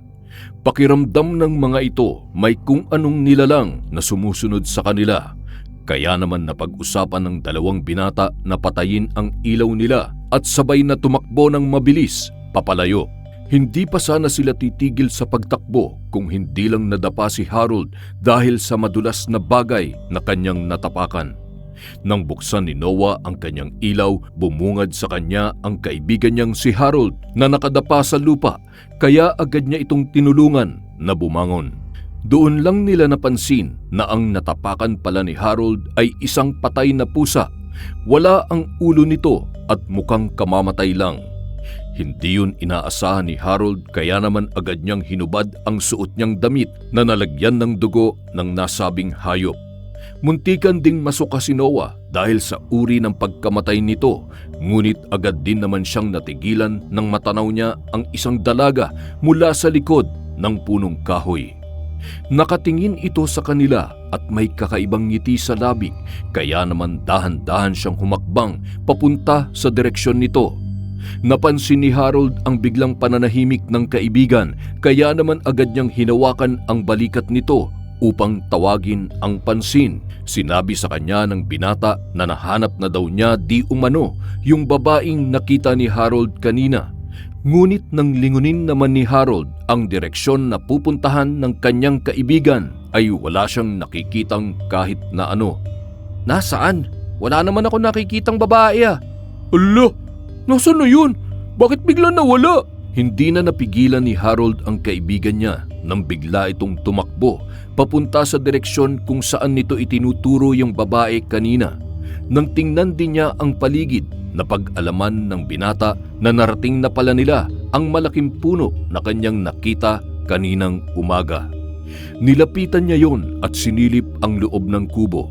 Pakiramdam ng mga ito may kung anong nilalang na sumusunod sa kanila. Kaya naman napag-usapan ng dalawang binata na patayin ang ilaw nila at sabay na tumakbo ng mabilis papalayo. Hindi pa sana sila titigil sa pagtakbo kung hindi lang nadapa si Harold dahil sa madulas na bagay na kanyang natapakan. Nang buksan ni Noah ang kanyang ilaw, bumungad sa kanya ang kaibigan niyang si Harold na nakadapa sa lupa, kaya agad niya itong tinulungan na bumangon. Doon lang nila napansin na ang natapakan pala ni Harold ay isang patay na pusa. Wala ang ulo nito at mukhang kamamatay lang. Hindi yun inaasahan ni Harold, kaya naman agad niyang hinubad ang suot niyang damit na nalagyan ng dugo ng nasabing hayop. Muntikan ding masuka si Noah dahil sa uri ng pagkamatay nito, ngunit agad din naman siyang natigilan nang matanaw niya ang isang dalaga mula sa likod ng punong kahoy. Nakatingin ito sa kanila at may kakaibang ngiti sa labi, kaya naman dahan-dahan siyang humakbang papunta sa direksyon nito. Napansin ni Harold ang biglang pananahimik ng kaibigan, kaya naman agad niyang hinawakan ang balikat nito upang tawagin ang pansin. Sinabi sa kanya ng binata na nahanap na daw niya di umano yung babaeng nakita ni Harold kanina. Ngunit nang lingunin naman ni Harold ang direksyon na pupuntahan ng kanyang kaibigan ay wala siyang nakikitang kahit na ano. Nasaan? Wala naman ako nakikitang babae ah. Ala, nasaan na yun? Bakit bigla nawala? Hindi na napigilan ni Harold ang kaibigan niya nang bigla itong tumakbo papunta sa direksyon kung saan nito itinuturo yung babae kanina. Nang tingnan din niya ang paligid, napag-alaman ng binata na narating na pala nila ang malaking puno na kanyang nakita kaninang umaga. Nilapitan niya yon at sinilip ang loob ng kubo.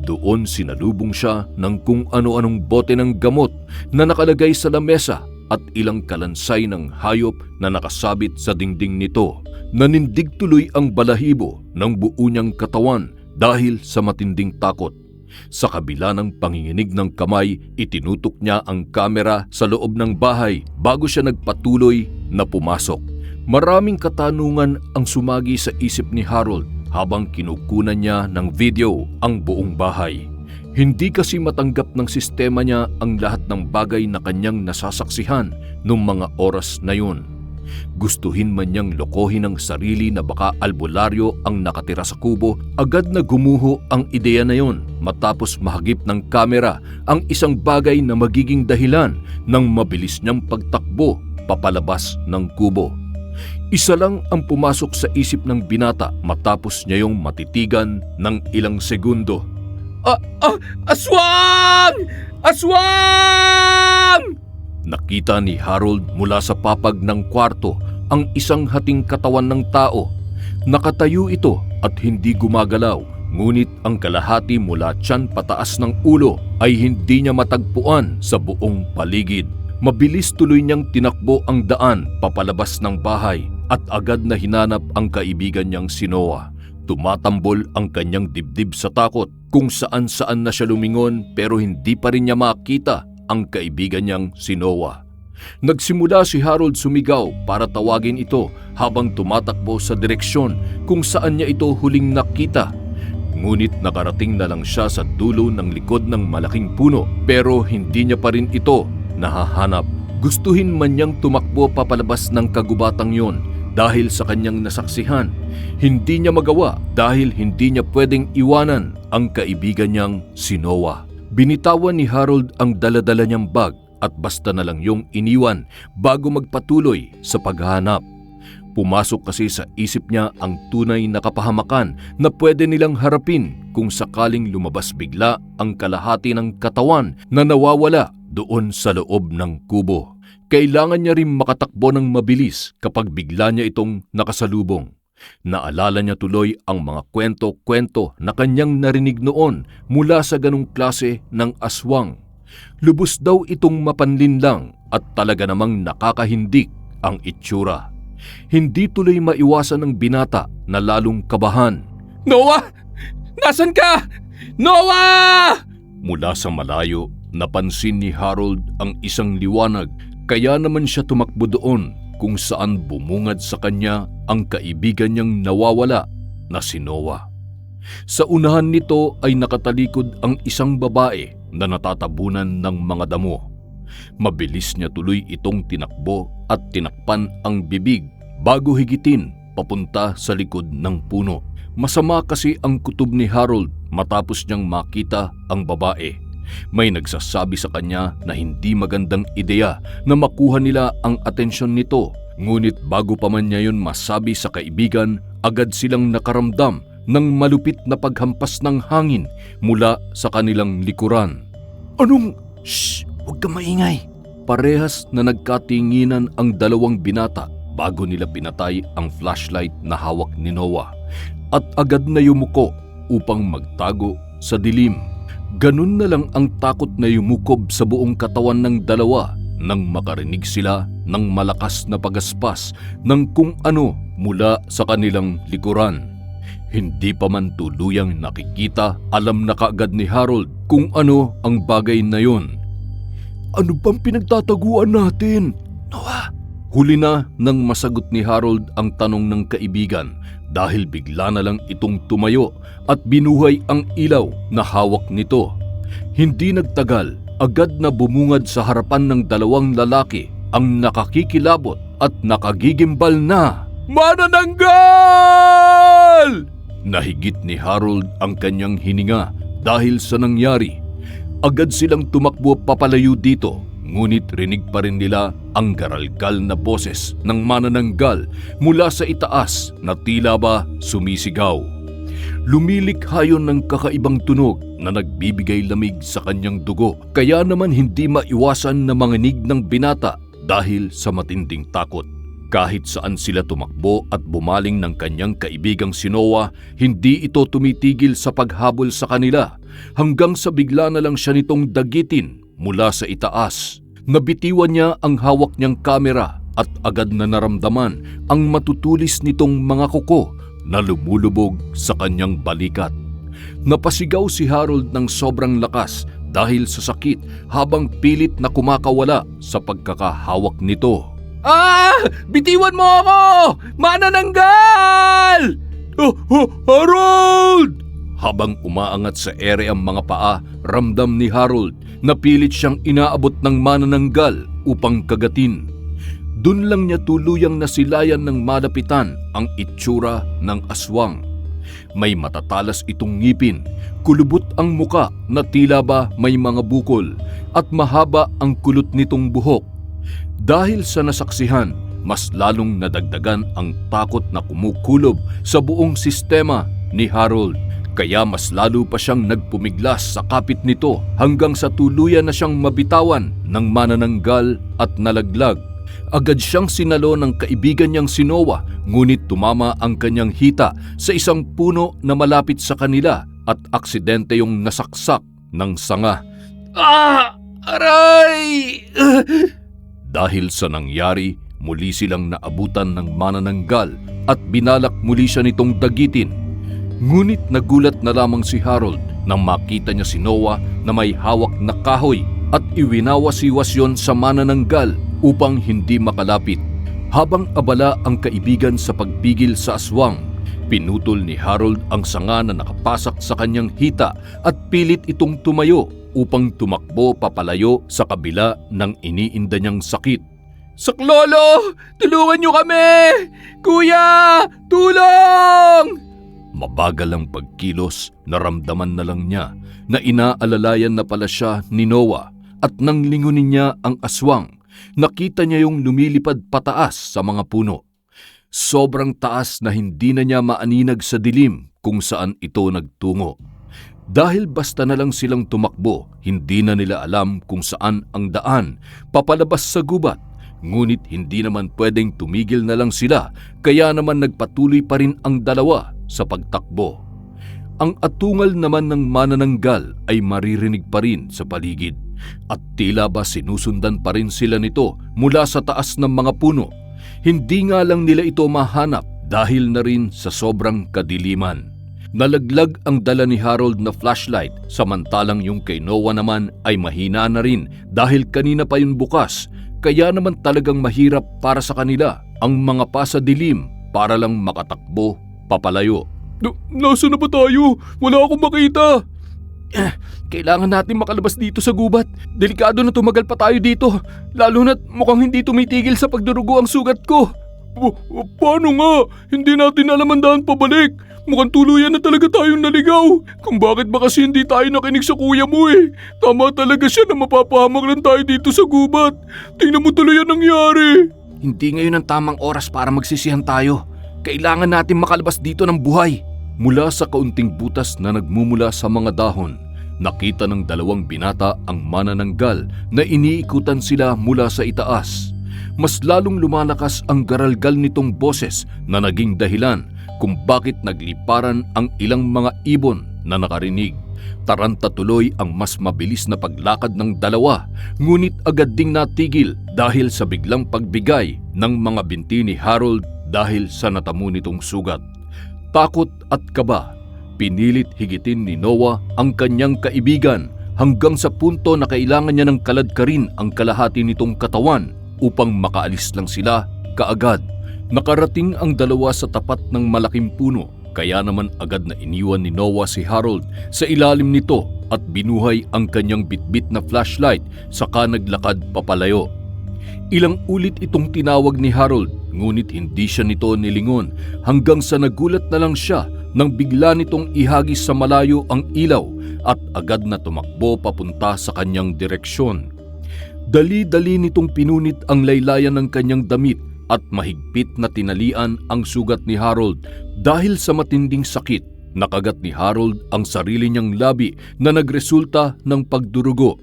Doon sinalubong siya ng kung ano-anong bote ng gamot na nakalagay sa lamesa at ilang kalansay ng hayop na nakasabit sa dingding nito. Nanindig tuloy ang balahibo ng buo niyang katawan dahil sa matinding takot. Sa kabila ng panginginig ng kamay, itinutok niya ang kamera sa loob ng bahay bago siya nagpatuloy na pumasok. Maraming katanungan ang sumagi sa isip ni Harold habang kinukunan niya ng video ang buong bahay. Hindi kasi matanggap ng sistema niya ang lahat ng bagay na kanyang nasasaksihan noong mga oras na yun. Gustuhin man niyang lokohin ang sarili na baka albularyo ang nakatira sa kubo, agad na gumuho ang ideya na yon matapos mahagip ng kamera ang isang bagay na magiging dahilan ng mabilis niyang pagtakbo papalabas ng kubo. Isa lang ang pumasok sa isip ng binata matapos niya yung matitigan ng ilang segundo. Aswang! Aswang! Nakita ni Harold mula sa papag ng kwarto ang isang hating katawan ng tao. Nakatayo ito at hindi gumagalaw, ngunit ang kalahati mula tiyan pataas ng ulo ay hindi niya matagpuan sa buong paligid. Mabilis tuloy niyang tinakbo ang daan papalabas ng bahay at agad na hinanap ang kaibigan niyang si Noah. Tumatambol ang kanyang dibdib sa takot kung saan-saan na siya lumingon pero hindi pa rin niya makita ang kaibigan niyang si Noah. Nagsimula si Harold sumigaw para tawagin ito habang tumatakbo sa direksyon kung saan niya ito huling nakita. Ngunit nakarating na lang siya sa dulo ng likod ng malaking puno pero hindi niya pa rin ito nahahanap. Gustuhin man niyang tumakbo papalabas ng kagubatang yon dahil sa kanyang nasaksihan, hindi niya magawa dahil hindi niya pwedeng iwanan ang kaibigan niyang si Noah. Binitawan ni Harold ang dala-dala niyang bag at basta na lang yung iniwan bago magpatuloy sa paghahanap. Pumasok kasi sa isip niya ang tunay na kapahamakan na pwede nilang harapin kung sakaling lumabas bigla ang kalahati ng katawan na nawawala doon sa loob ng kubo. Kailangan niya rin makatakbo ng mabilis kapag bigla niya itong nakasalubong. Naalala niya tuloy ang mga kwento-kwento na kanyang narinig noon mula sa ganong klase ng aswang. Lubos daw itong mapanlinlang at talaga namang nakakahindik ang itsura. Hindi tuloy maiwasan ng binata na lalong kabahan. Noah! Nasaan ka? Noah! Mula sa malayo, napansin ni Harold ang isang liwanag, kaya naman siya tumakbo doon kung saan bumungad sa kanya ang kaibigan niyang nawawala na si Noah. Sa unahan nito ay nakatalikod ang isang babae na natatabunan ng mga damo. Mabilis niya tuloy itong tinakbo at tinakpan ang bibig bago higitin papunta sa likod ng puno. Masama kasi ang kutob ni Harold matapos niyang makita ang babae. May nagsasabi sa kanya na hindi magandang ideya na makuha nila ang atensyon nito. Ngunit bago pa man niya yun masabi sa kaibigan, agad silang nakaramdam ng malupit na paghampas ng hangin mula sa kanilang likuran. Anong? Shh! Huwag kang maingay! Parehas na nagkatinginan ang dalawang binata bago nila pinatay ang flashlight na hawak ni Noah at agad na yumuko upang magtago sa dilim. Ganun na lang ang takot na yumukob sa buong katawan ng dalawa nang makarinig sila ng malakas na pagaspas ng kung ano mula sa kanilang likuran. Hindi pa man tuluyang nakikita, alam na kaagad ni Harold kung ano ang bagay na yon. Ano bang pinagtataguan natin? Noah! Huli na nang masagot ni Harold ang tanong ng kaibigan dahil bigla na lang itong tumayo at binuhay ang ilaw na hawak nito. Hindi nagtagal, agad na bumungad sa harapan ng dalawang lalaki ang nakakikilabot at nakagigimbal na Manananggal! Nahigit ni Harold ang kanyang hininga dahil sa nangyari. Agad silang tumakbo papalayo dito, ngunit rinig pa rin nila ang garalgal na boses ng manananggal mula sa itaas na tila ba sumisigaw. Lumilikha yun ng kakaibang tunog na nagbibigay lamig sa kanyang dugo, kaya naman hindi maiwasan na manginig ng binata dahil sa matinding takot. Kahit saan sila tumakbo at bumaling ng kanyang kaibigang si Noah, hindi ito tumitigil sa paghabol sa kanila hanggang sa bigla na lang siya nitong dagitin mula sa itaas. Nabitiwan niya ang hawak niyang kamera at agad na naramdaman ang matutulis nitong mga kuko na lumulubog sa kanyang balikat. Napasigaw si Harold ng sobrang lakas dahil sa sakit habang pilit na kumakawala sa pagkakahawak nito. Bitiwan mo ako! Manananggal! Harold! Habang umaangat sa ere ang mga paa, ramdam ni Harold na pilit siyang inaabot ng manananggal upang kagatin. Dun lang niya tuluyang nasilayan ng malapitan ang itsura ng aswang. May matatalas itong ngipin, kulubot ang muka na tila ba may mga bukol, at mahaba ang kulot nitong buhok. Dahil sa nasaksihan, mas lalong nadagdagan ang takot na kumukulob sa buong sistema ni Harold. Kaya mas lalo pa siyang nagpumiglas sa kapit nito hanggang sa tuluyan na siyang mabitawan ng manananggal at nalaglag. Agad siyang sinalo ng kaibigan niyang si Noah, ngunit tumama ang kanyang hita sa isang puno na malapit sa kanila at aksidente yung nasaksak ng sanga. Aray! Dahil sa nangyari, muli silang naabutan ng manananggal at binalak muli siya nitong dagitin. Ngunit nagulat na lamang si Harold nang makita niya si Noah na may hawak na kahoy at iwinawasiwas yon sa manananggal upang hindi makalapit. Habang abala ang kaibigan sa pagpigil sa aswang, pinutol ni Harold ang sanga na nakapasak sa kanyang hita at pilit itong tumayo upang tumakbo papalayo sa kabila ng iniinda niyang sakit. Saklolo! Tulungan niyo kami! Kuya! Tulong! Mabagal ang pagkilos, naramdaman na lang niya na inaalalayan na pala siya ni Noah, at nang lingunin niya ang aswang, nakita niya yung lumilipad pataas sa mga puno. Sobrang taas na hindi na niya maaninag sa dilim kung saan ito nagtungo. Dahil basta na lang silang tumakbo, hindi na nila alam kung saan ang daan papalabas sa gubat. Ngunit hindi naman pwedeng tumigil na lang sila, kaya naman nagpatuloy pa rin ang dalawa sa pagtakbo. Ang atungal naman ng manananggal ay maririnig pa rin sa paligid, at tila ba sinusundan pa rin sila nito mula sa taas ng mga puno. Hindi nga lang nila ito mahanap dahil na rin sa sobrang kadiliman. Nalaglag ang dala ni Harold na flashlight, samantalang yung kay Noah naman ay mahina na rin dahil kanina pa yun bukas, kaya naman talagang mahirap para sa kanila ang mga pasa dilim para lang makatakbo papalayo. Nasaan na ba tayo? Wala akong makita. Kailangan natin makalabas dito sa gubat. Delikado na tumagal pa tayo dito, lalo na't mukhang hindi tumitigil sa pagdurugo ang sugat ko. Paano nga? Hindi natin alam ang daan pabalik. Mukhang tuluyan na talaga tayong naligaw. Kung bakit ba kasi hindi tayo nakinig sa kuya mo eh. Tama talaga siya na mapapahamak lang tayo dito sa gubat. Tingnan mo tuloy ang nangyari. Hindi ngayon ang tamang oras para magsisihan tayo. Kailangan natin makalabas dito ng buhay. Mula sa kaunting butas na nagmumula sa mga dahon, nakita ng dalawang binata ang manananggal na iniikutan sila mula sa itaas. Mas lalong lumalakas ang garalgal nitong boses na naging dahilan kung bakit nagliparan ang ilang mga ibon na nakarinig. Taranta tuloy ang mas mabilis na paglakad ng dalawa, ngunit agad ding natigil dahil sa biglang pagbigay ng mga binti ni Harold dahil sa natamo nitong sugat. Takot at kaba, pinilit higitin ni Noah ang kanyang kaibigan hanggang sa punto na kailangan niya ng kaladkarin ang kalahati nitong katawan upang makaalis lang sila kaagad. Nakarating ang dalawa sa tapat ng malaking puno, kaya naman agad na iniwan ni Noah si Harold sa ilalim nito at binuhay ang kanyang bitbit na flashlight saka naglakad papalayo. Ilang ulit itong tinawag ni Harold, ngunit hindi siya nito nilingon hanggang sa nagulat na lang siya nang bigla nitong ihagis sa malayo ang ilaw at agad na tumakbo papunta sa kanyang direksyon. Dali-dali nitong pinunit ang laylayan ng kanyang damit at mahigpit na tinalian ang sugat ni Harold dahil sa matinding sakit. Nakagat ni Harold ang sarili niyang labi na nagresulta ng pagdurugo.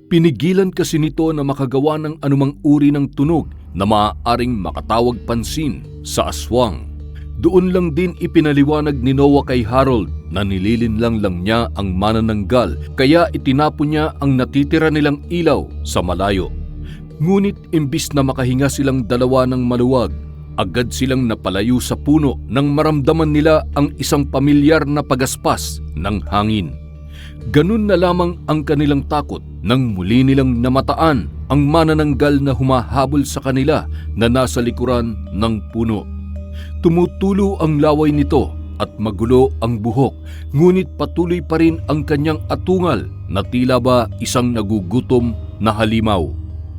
Pinigilan kasi nito na makagawa ng anumang uri ng tunog na maaaring makatawag pansin sa aswang. Doon lang din ipinaliwanag ni Noah kay Harold na nililinlang lang niya ang manananggal kaya itinapon niya ang natitira nilang ilaw sa malayo. Ngunit imbis na makahinga silang dalawa ng maluwag, agad silang napalayo sa puno nang maramdaman nila ang isang pamilyar na pagaspas ng hangin. Ganun na lamang ang kanilang takot nang muli nilang namataan ang manananggal na humahabol sa kanila na nasa likuran ng puno. Tumutulo ang laway nito at magulo ang buhok, ngunit patuloy pa rin ang kanyang atungal na tila ba isang nagugutom na halimaw.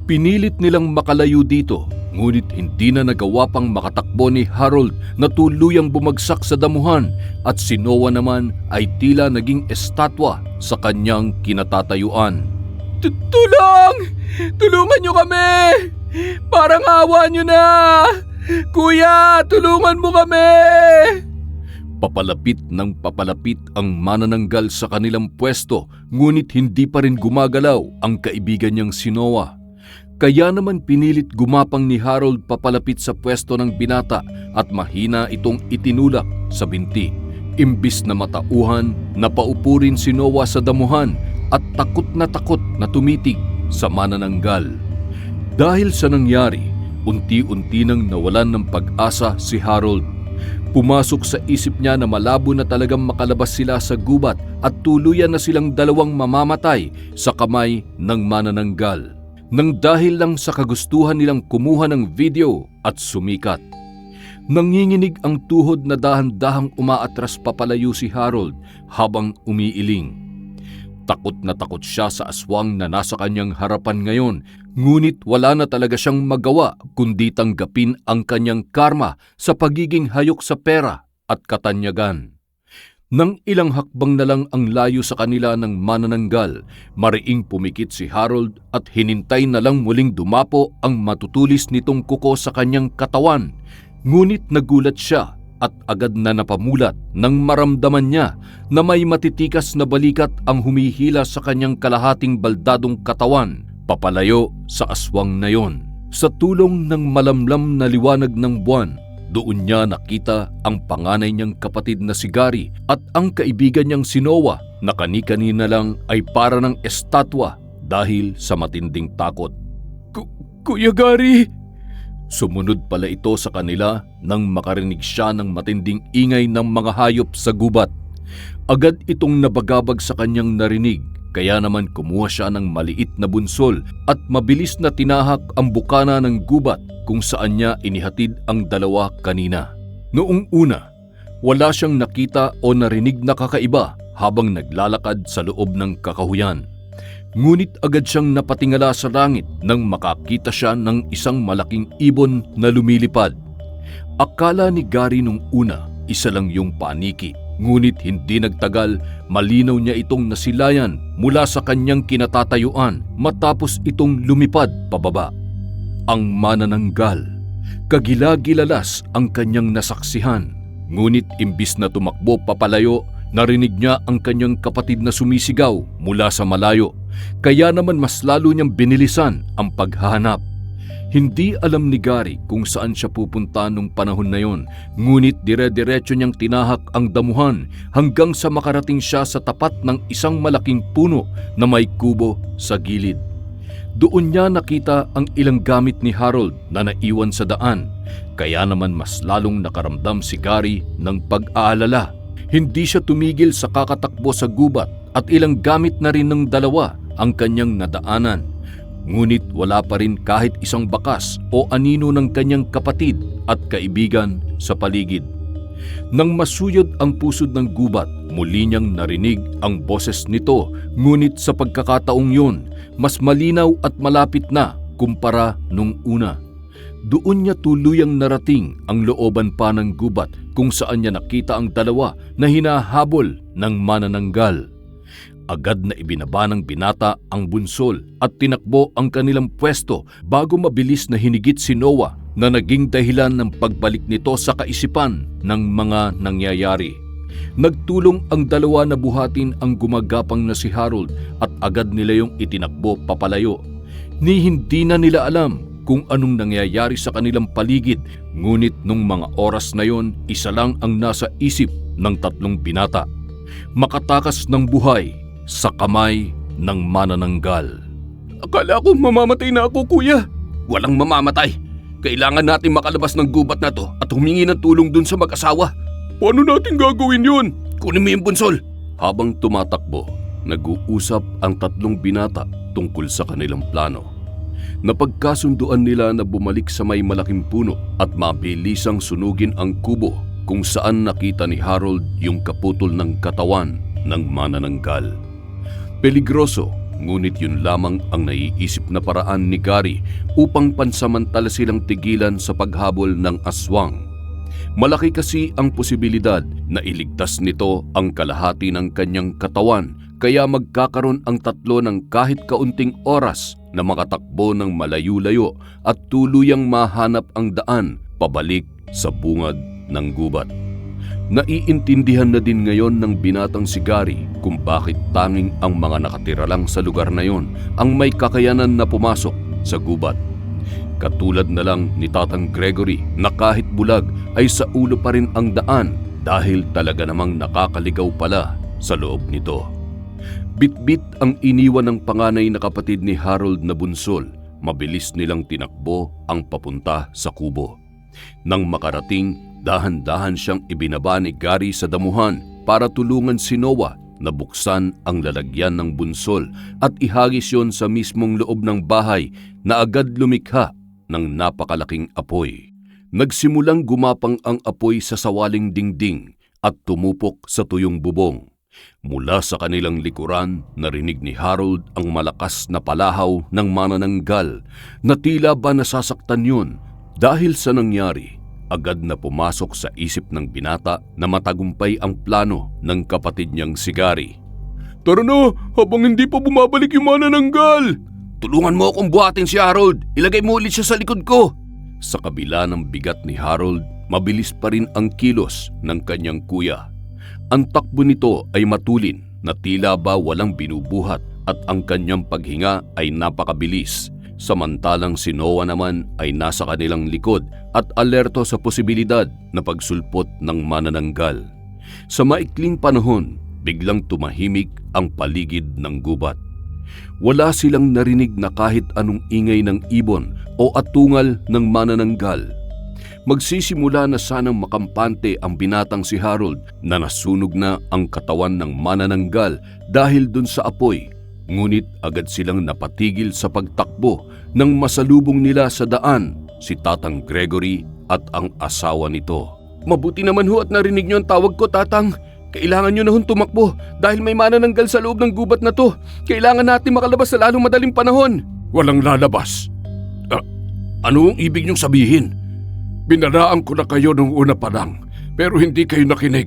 Pinilit nilang makalayo dito, ngunit hindi na nagawa pang makatakbo ni Harold na tuluyang bumagsak sa damuhan at si Noah naman ay tila naging estatwa sa kanyang kinatatayuan. Tulong! Tulungan niyo kami! Parang awa niyo na! Kuya, tulungan mo kami! Papalapit ng papalapit ang manananggal sa kanilang pwesto, ngunit hindi pa rin gumagalaw ang kaibigan niyang si Noah. Kaya naman pinilit gumapang ni Harold papalapit sa pwesto ng binata at mahina itong itinulak sa binti. Imbis na matauhan, napaupo rin si Noah sa damuhan at takot na tumitig sa manananggal. Dahil sa nangyari, unti-unti nang nawalan ng pag-asa si Harold. Pumasok sa isip niya na malabo na talagang makalabas sila sa gubat at tuluyan na silang dalawang mamamatay sa kamay ng manananggal. Nang dahil lang sa kagustuhan nilang kumuha ng video at sumikat. Nanginginig ang tuhod na dahan-dahang umaatras papalayo si Harold habang umiiling. Takot na takot siya sa aswang na nasa kanyang harapan ngayon, ngunit wala na talaga siyang magawa kundi tanggapin ang kanyang karma sa pagiging hayok sa pera at katanyagan. Nang ilang hakbang na lang ang layo sa kanila ng manananggal, mariing pumikit si Harold at hinintay na lang muling dumapo ang matutulis nitong kuko sa kanyang katawan. Ngunit nagulat siya at agad na napamulat nang maramdaman niya na may matitikas na balikat ang humihila sa kanyang kalahating baldadong katawan papalayo sa aswang na yon. Sa tulong ng malamlam na liwanag ng buwan, doon niya nakita ang panganay niyang kapatid na si Gary at ang kaibigan niyang si Noah na kani-kanina lang ay para ng estatwa dahil sa matinding takot. Kuya Gary! Sumunod pala ito sa kanila nang makarinig siya ng matinding ingay ng mga hayop sa gubat. Agad itong nabagabag sa kanyang narinig, kaya naman kumuha siya ng maliit na bunsol at mabilis na tinahak ang bukana ng gubat kung saan niya inihatid ang dalawa kanina. Noong una, wala siyang nakita o narinig na kakaiba habang naglalakad sa loob ng kakahuyan. Ngunit agad siyang napatingala sa langit nang makakita siya ng isang malaking ibon na lumilipad. Akala ni Gary nung una, isa lang yung paniki. Ngunit hindi nagtagal, malinaw niya itong nasilayan mula sa kanyang kinatatayuan matapos itong lumipad pababa. Ang manananggal. Kagila-gilalas ang kanyang nasaksihan. Ngunit imbis na tumakbo papalayo, narinig niya ang kanyang kapatid na sumisigaw mula sa malayo. Kaya naman mas lalo niyang binilisan ang paghahanap. Hindi alam ni Gary kung saan siya pupunta nung panahon na yon, ngunit dire-diretso niyang tinahak ang damuhan hanggang sa makarating siya sa tapat ng isang malaking puno na may kubo sa gilid. Doon niya nakita ang ilang gamit ni Harold na naiwan sa daan, kaya naman mas lalong nakaramdam si Gary ng pag-aalala. Hindi siya tumigil sa kakatakbo sa gubat at ilang gamit na rin ng dalawa ang kanyang nadaanan. Ngunit wala pa rin kahit isang bakas o anino ng kanyang kapatid at kaibigan sa paligid. Nang masuyod ang pusod ng gubat, muli niyang narinig ang boses nito, ngunit sa pagkakataong yun, mas malinaw at malapit na kumpara nung una. Doon niya tuluyang narating ang looban pa ng gubat kung saan niya nakita ang dalawa na hinahabol ng manananggal. Agad na ibinaba ng binata ang bunsol at tinakbo ang kanilang pwesto bago mabilis na hinigit si Noah na naging dahilan ng pagbalik nito sa kaisipan ng mga nangyayari. Nagtulong ang dalawa na buhatin ang gumagapang na si Harold at agad nila yung itinakbo papalayo. Ni hindi na nila alam kung anong nangyayari sa kanilang paligid, ngunit nung mga oras na yon, isa lang ang nasa isip ng tatlong binata: makatakas ng buhay sa kamay ng manananggal. Akala ko mamamatay na ako, kuya. Walang mamamatay. Kailangan natin makalabas ng gubat na to at humingi ng tulong dun sa mag-asawa. Paano natin gagawin yun? Kunin mo yung bunsol. Habang tumatakbo, nag-uusap ang tatlong binata tungkol sa kanilang plano. Napagkasunduan nila na bumalik sa may malaking puno at mabilisang sunugin ang kubo kung saan nakita ni Harold yung kaputol ng katawan ng manananggal. Peligroso, ngunit yun lamang ang naiisip na paraan ni Gary upang pansamantala silang tigilan sa paghabol ng aswang. Malaki kasi ang posibilidad na iligtas nito ang kalahati ng kanyang katawan, kaya magkakaroon ang tatlo ng kahit kaunting oras na makatakbo ng malayo-layo at tuluyang mahanap ang daan pabalik sa bungad ng gubat. Naiintindihan na din ngayon ng binatang si Gary kung bakit tanging ang mga nakatira lang sa lugar na yon ang may kakayanan na pumasok sa gubat. Katulad na lang ni Tatang Gregory na kahit bulag ay sa ulo pa rin ang daan dahil talaga namang nakakaligaw pala sa loob nito. Bit-bit ang iniwan ng panganay na kapatid ni Harold na bunsol. Mabilis nilang tinakbo ang papunta sa kubo. Nang makarating, dahan-dahan siyang ibinaba ni Gary sa damuhan para tulungan si Noah na buksan ang lalagyan ng bunsol at ihagis yon sa mismong loob ng bahay na agad lumikha ng napakalaking apoy. Nagsimulang gumapang ang apoy sa sawaling dingding at tumupok sa tuyong bubong. Mula sa kanilang likuran, narinig ni Harold ang malakas na palahaw ng manananggal na tila ba nasasaktan yun. Dahil sa nangyari, agad na pumasok sa isip ng binata na matagumpay ang plano ng kapatid niyang si Gary. Tara na, habang hindi pa bumabalik yung manananggal! Tulungan mo akong buhatin si Harold. Ilagay mo ulit siya sa likod ko. Sa kabila ng bigat ni Harold, mabilis pa rin ang kilos ng kanyang kuya. Ang takbo nito ay matulin na tila ba walang binubuhat at ang kanyang paghinga ay napakabilis. Samantalang si Noah naman ay nasa kanilang likod at alerto sa posibilidad na pagsulpot ng manananggal. Sa maikling panahon, biglang tumahimik ang paligid ng gubat. Wala silang narinig na kahit anong ingay ng ibon o atungal ng manananggal. Magsisimula na sanang makampante ang binatang si Harold na nasunog na ang katawan ng manananggal dahil dun sa apoy. Ngunit agad silang napatigil sa pagtakbo nang masalubong nila sa daan si Tatang Gregory at ang asawa nito. Mabuti naman ho at narinig niyo ang tawag ko, Tatang. Kailangan niyo na hong tumakbo dahil may manananggal sa loob ng gubat na to. Kailangan natin makalabas sa lalong madaling panahon. Walang lalabas. Ano ang ibig niyong sabihin? Binaraan ko na kayo nung una pa lang, pero hindi kayo nakinig.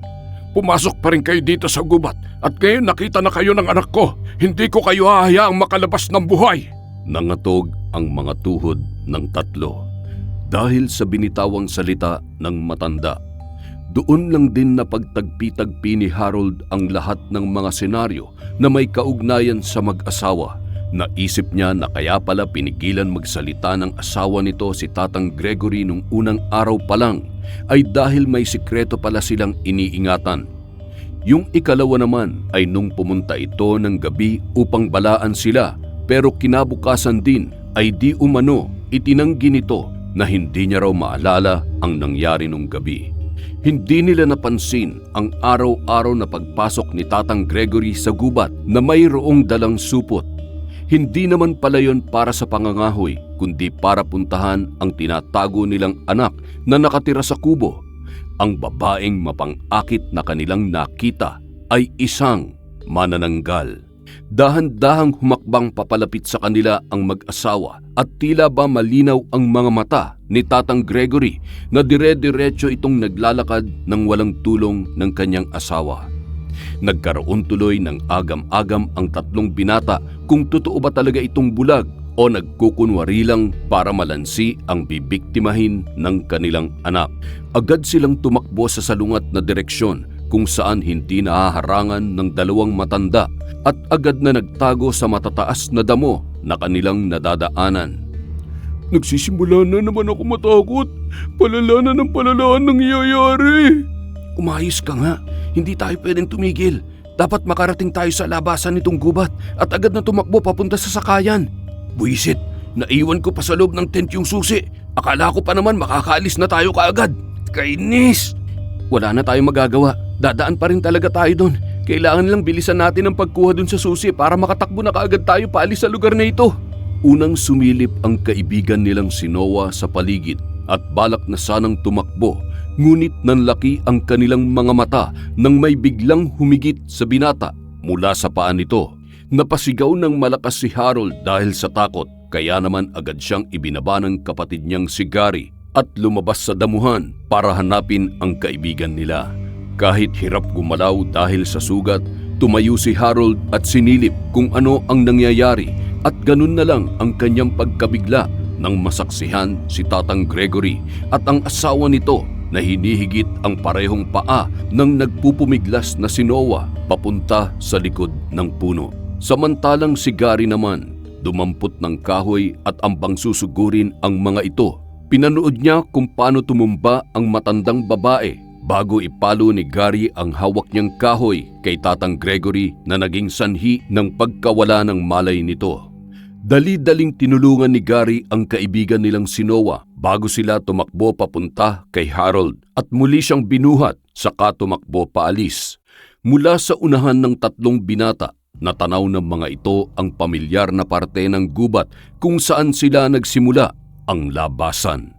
Pumasok pa rin kayo dito sa gubat at ngayon nakita na kayo ng anak ko. Hindi ko kayo hahayaang makalabas ng buhay. Nangatog ang mga tuhod ng tatlo. Dahil sa binitawang salita ng matanda, doon lang din napagtagpi-tagpi ni Harold ang lahat ng mga senaryo na may kaugnayan sa mag-asawa. Naisip niya na kaya pala pinigilan magsalita ng asawa nito si Tatang Gregory nung unang araw pa lang ay dahil may sikreto pala silang iniingatan. Yung ikalawa naman ay nung pumunta ito ng gabi upang balaan sila, pero kinabukasan din ay di umano itinanggi nito na hindi niya raw maalala ang nangyari nung gabi. Hindi nila napansin ang araw-araw na pagpasok ni Tatang Gregory sa gubat na mayroong dalang supot. Hindi naman pala yon para sa pangangahoy, kundi para puntahan ang tinatago nilang anak na nakatira sa kubo. Ang babaeng mapang-akit na kanilang nakita ay isang manananggal. Dahan-dahang humakbang papalapit sa kanila ang mag-asawa at tila ba malinaw ang mga mata ni Tatang Gregory na dire-diretso itong naglalakad ng walang tulong ng kanyang asawa. Nagkaroon tuloy ng agam-agam ang tatlong binata kung totoo ba talaga itong bulag o nagkukunwari lang para malansi ang bibiktimahin ng kanilang anak. Agad silang tumakbo sa salungat na direksyon kung saan hindi nahaharangan ng dalawang matanda at agad na nagtago sa matataas na damo na kanilang nadadaanan. Nagsisimula na naman ako matakot. Palala na ng palala ang nangyayari. Umayos ka nga, hindi tayo pwedeng tumigil. Dapat makarating tayo sa labasan nitong gubat at agad na tumakbo papunta sa sakayan. Buisit, naiwan ko pa sa loob ng tent yung susi. Akala ko pa naman makakaalis na tayo kaagad. Kainis! Wala na tayong magagawa. Dadaan pa rin talaga tayo doon. Kailangan lang bilisan natin ang pagkuha doon sa susi para makatakbo na kaagad tayo paalis sa lugar na ito. Unang sumilip ang kaibigan nilang si Noah sa paligid at balak na sanang tumakbo, ngunit nanlaki ang kanilang mga mata nang may biglang humigit sa binata mula sa paa nito. Napasigaw ng malakas si Harold dahil sa takot, kaya naman agad siyang ibinaba ng kapatid niyang si Gary at lumabas sa damuhan para hanapin ang kaibigan nila. Kahit hirap gumalaw dahil sa sugat, tumayo si Harold at sinilip kung ano ang nangyayari at ganun na lang ang kanyang pagkabigla nang masaksihan si Tatang Gregory at ang asawa nito na hinihigit ang parehong paa ng nagpupumiglas na si Noah papunta sa likod ng puno. Samantalang si Gary naman, dumampot ng kahoy at ambang susugurin ang mga ito. Pinanood niya kung paano tumumba ang matandang babae bago ipalo ni Gary ang hawak niyang kahoy kay Tatang Gregory na naging sanhi ng pagkawala ng malay nito. Dali-daling tinulungan ni Gary ang kaibigan nilang si Noah bago sila tumakbo papunta kay Harold at muli siyang binuhat saka tumakbo paalis. Mula sa unahan ng tatlong binata, natanaw ng mga ito ang pamilyar na parte ng gubat kung saan sila nagsimula ang labasan.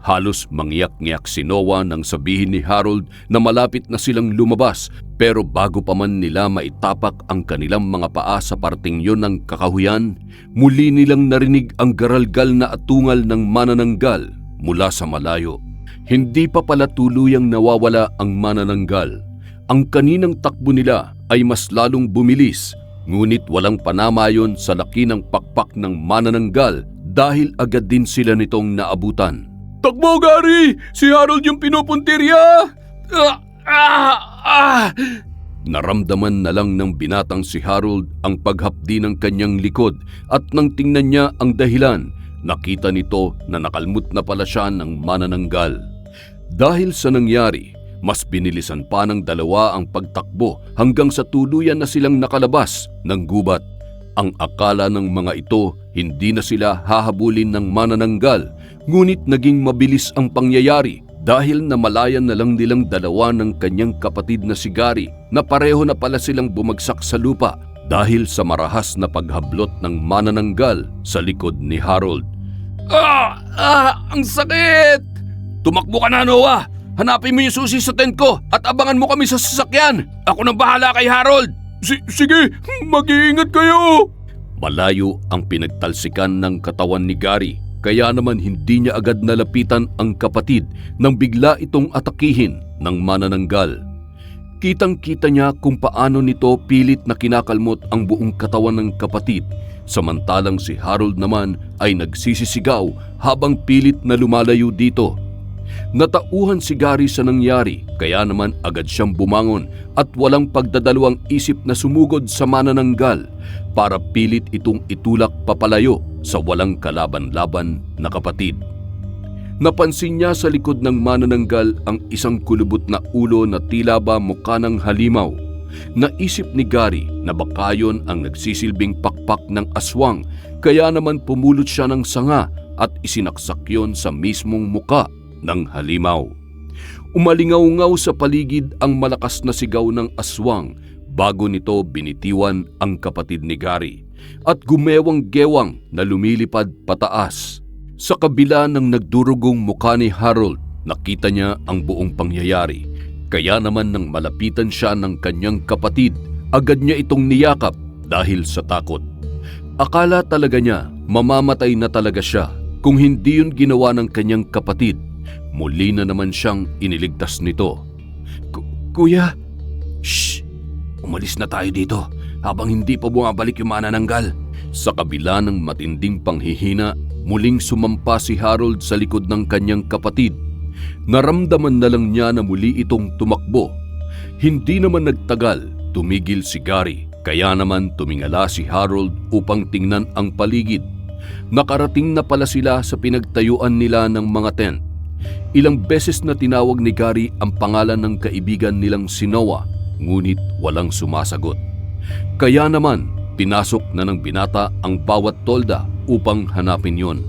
Halos mangyak-ngyak si Noah nang sabihin ni Harold na malapit na silang lumabas, pero bago pa man nila maitapak ang kanilang mga paa sa parting yon ng kakahuyan, muli nilang narinig ang garalgal na atungal ng manananggal mula sa malayo. Hindi pa pala tuluyang nawawala ang manananggal. Ang kaninang takbo nila ay mas lalong bumilis, ngunit walang panamayon sa laki ng pakpak ng manananggal dahil agad din sila nitong naabutan. Takbo, Gary! Si Harold yung pinupuntirya! Naramdaman na lang ng binatang si Harold ang paghapdi ng kanyang likod at nang tingnan niya ang dahilan, nakita nito na nakalmot na pala siya ng manananggal. Dahil sa nangyari, mas binilisan pa ng dalawa ang pagtakbo hanggang sa tuluyan na silang nakalabas ng gubat. Ang akala ng mga ito, hindi na sila hahabulin ng manananggal, ngunit naging mabilis ang pangyayari dahil namalayan na lang nilang dalawa ng kanyang kapatid na si Gary na pareho na pala silang bumagsak sa lupa dahil sa marahas na paghablot ng manananggal sa likod ni Harold. Ang sakit! Tumakbo ka na, Noah! Hanapin mo yung susi sa tent ko at abangan mo kami sa sasakyan! Ako nang bahala kay Harold! Sige, mag-iingat kayo! Malayo ang pinagtalsikan ng katawan ni Gary, kaya naman hindi niya agad nalapitan ang kapatid nang bigla itong atakihin ng manananggal. Kitang-kita niya kung paano nito pilit na kinakalmot ang buong katawan ng kapatid, samantalang si Harold naman ay nagsisisigaw habang pilit na lumalayo dito. Natauhan si Gary sa nangyari, kaya naman agad siyang bumangon at walang pagdadalawang isip na sumugod sa manananggal para pilit itong itulak papalayo sa walang kalaban-laban na kapatid. Napansin niya sa likod ng manananggal ang isang kulubot na ulo na tila ba mukha ng halimaw. Naisip ni Gary na baka yun ang nagsisilbing pakpak ng aswang, kaya naman pumulot siya ng sanga at isinaksak yun sa mismong muka ng halimaw. Umalingaw-ngaw sa paligid ang malakas na sigaw ng aswang bago nito binitiwan ang kapatid ni Gary at gumewang-gewang na lumilipad pataas. Sa kabila ng nagdurugong mukha ni Harold, nakita niya ang buong pangyayari. Kaya naman nang malapitan siya ng kanyang kapatid, agad niya itong niyakap dahil sa takot. Akala talaga niya mamamatay na talaga siya kung hindi yun ginawa ng kanyang kapatid. Muli na naman siyang iniligtas nito. Kuya, shh! Umalis na tayo dito habang hindi pa bumabalik yung manananggal. Sa kabila ng matinding panghihina, muling sumampa si Harold sa likod ng kanyang kapatid. Naramdaman na lang niya na muli itong tumakbo. Hindi naman nagtagal, tumigil si Gary. Kaya naman tumingala si Harold upang tingnan ang paligid. Nakarating na pala sila sa pinagtayuan nila ng mga tent. Ilang beses na tinawag ni Gary ang pangalan ng kaibigan nilang si Noah, ngunit walang sumasagot. Kaya naman, pinasok na ng binata ang bawat tolda upang hanapin yon.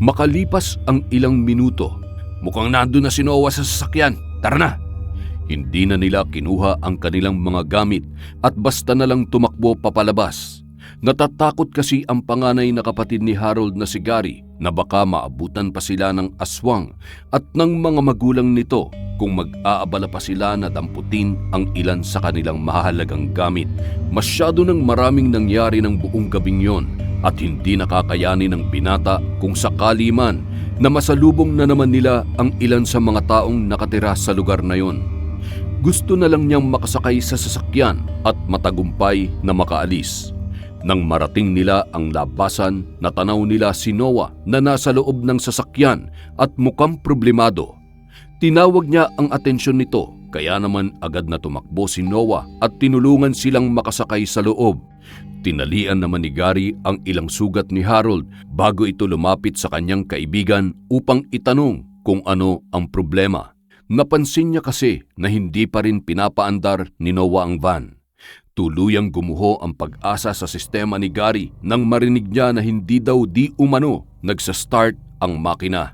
Makalipas ang ilang minuto, mukhang nandun na si Noah sa sasakyan. Tara na! Hindi na nila kinuha ang kanilang mga gamit at basta na lang tumakbo papalabas. Natatakot kasi ang panganay na kapatid ni Harold na si Gary na baka maabutan pa sila ng aswang at ng mga magulang nito kung mag-aabala pa sila na damputin ang ilan sa kanilang mahalagang gamit. Masyado nang maraming nangyari ng buong gabing yon at hindi nakakayanin ng binata kung sakali man na masalubong na naman nila ang ilan sa mga taong nakatira sa lugar na yon. Gusto na lang niyang makasakay sa sasakyan at matagumpay na makaalis. Nang marating nila ang labasan, natanaw nila si Noah na nasa loob ng sasakyan at mukhang problemado. Tinawag niya ang atensyon nito, kaya naman agad na tumakbo si Noah at tinulungan silang makasakay sa loob. Tinalian naman ni Gary ang ilang sugat ni Harold bago ito lumapit sa kanyang kaibigan upang itanong kung ano ang problema. Napansin niya kasi na hindi pa rin pinapaandar ni Noah ang van. Tuluyang gumuho ang pag-asa sa sistema ni Gary nang marinig niya na hindi daw di umano nagsa-start ang makina.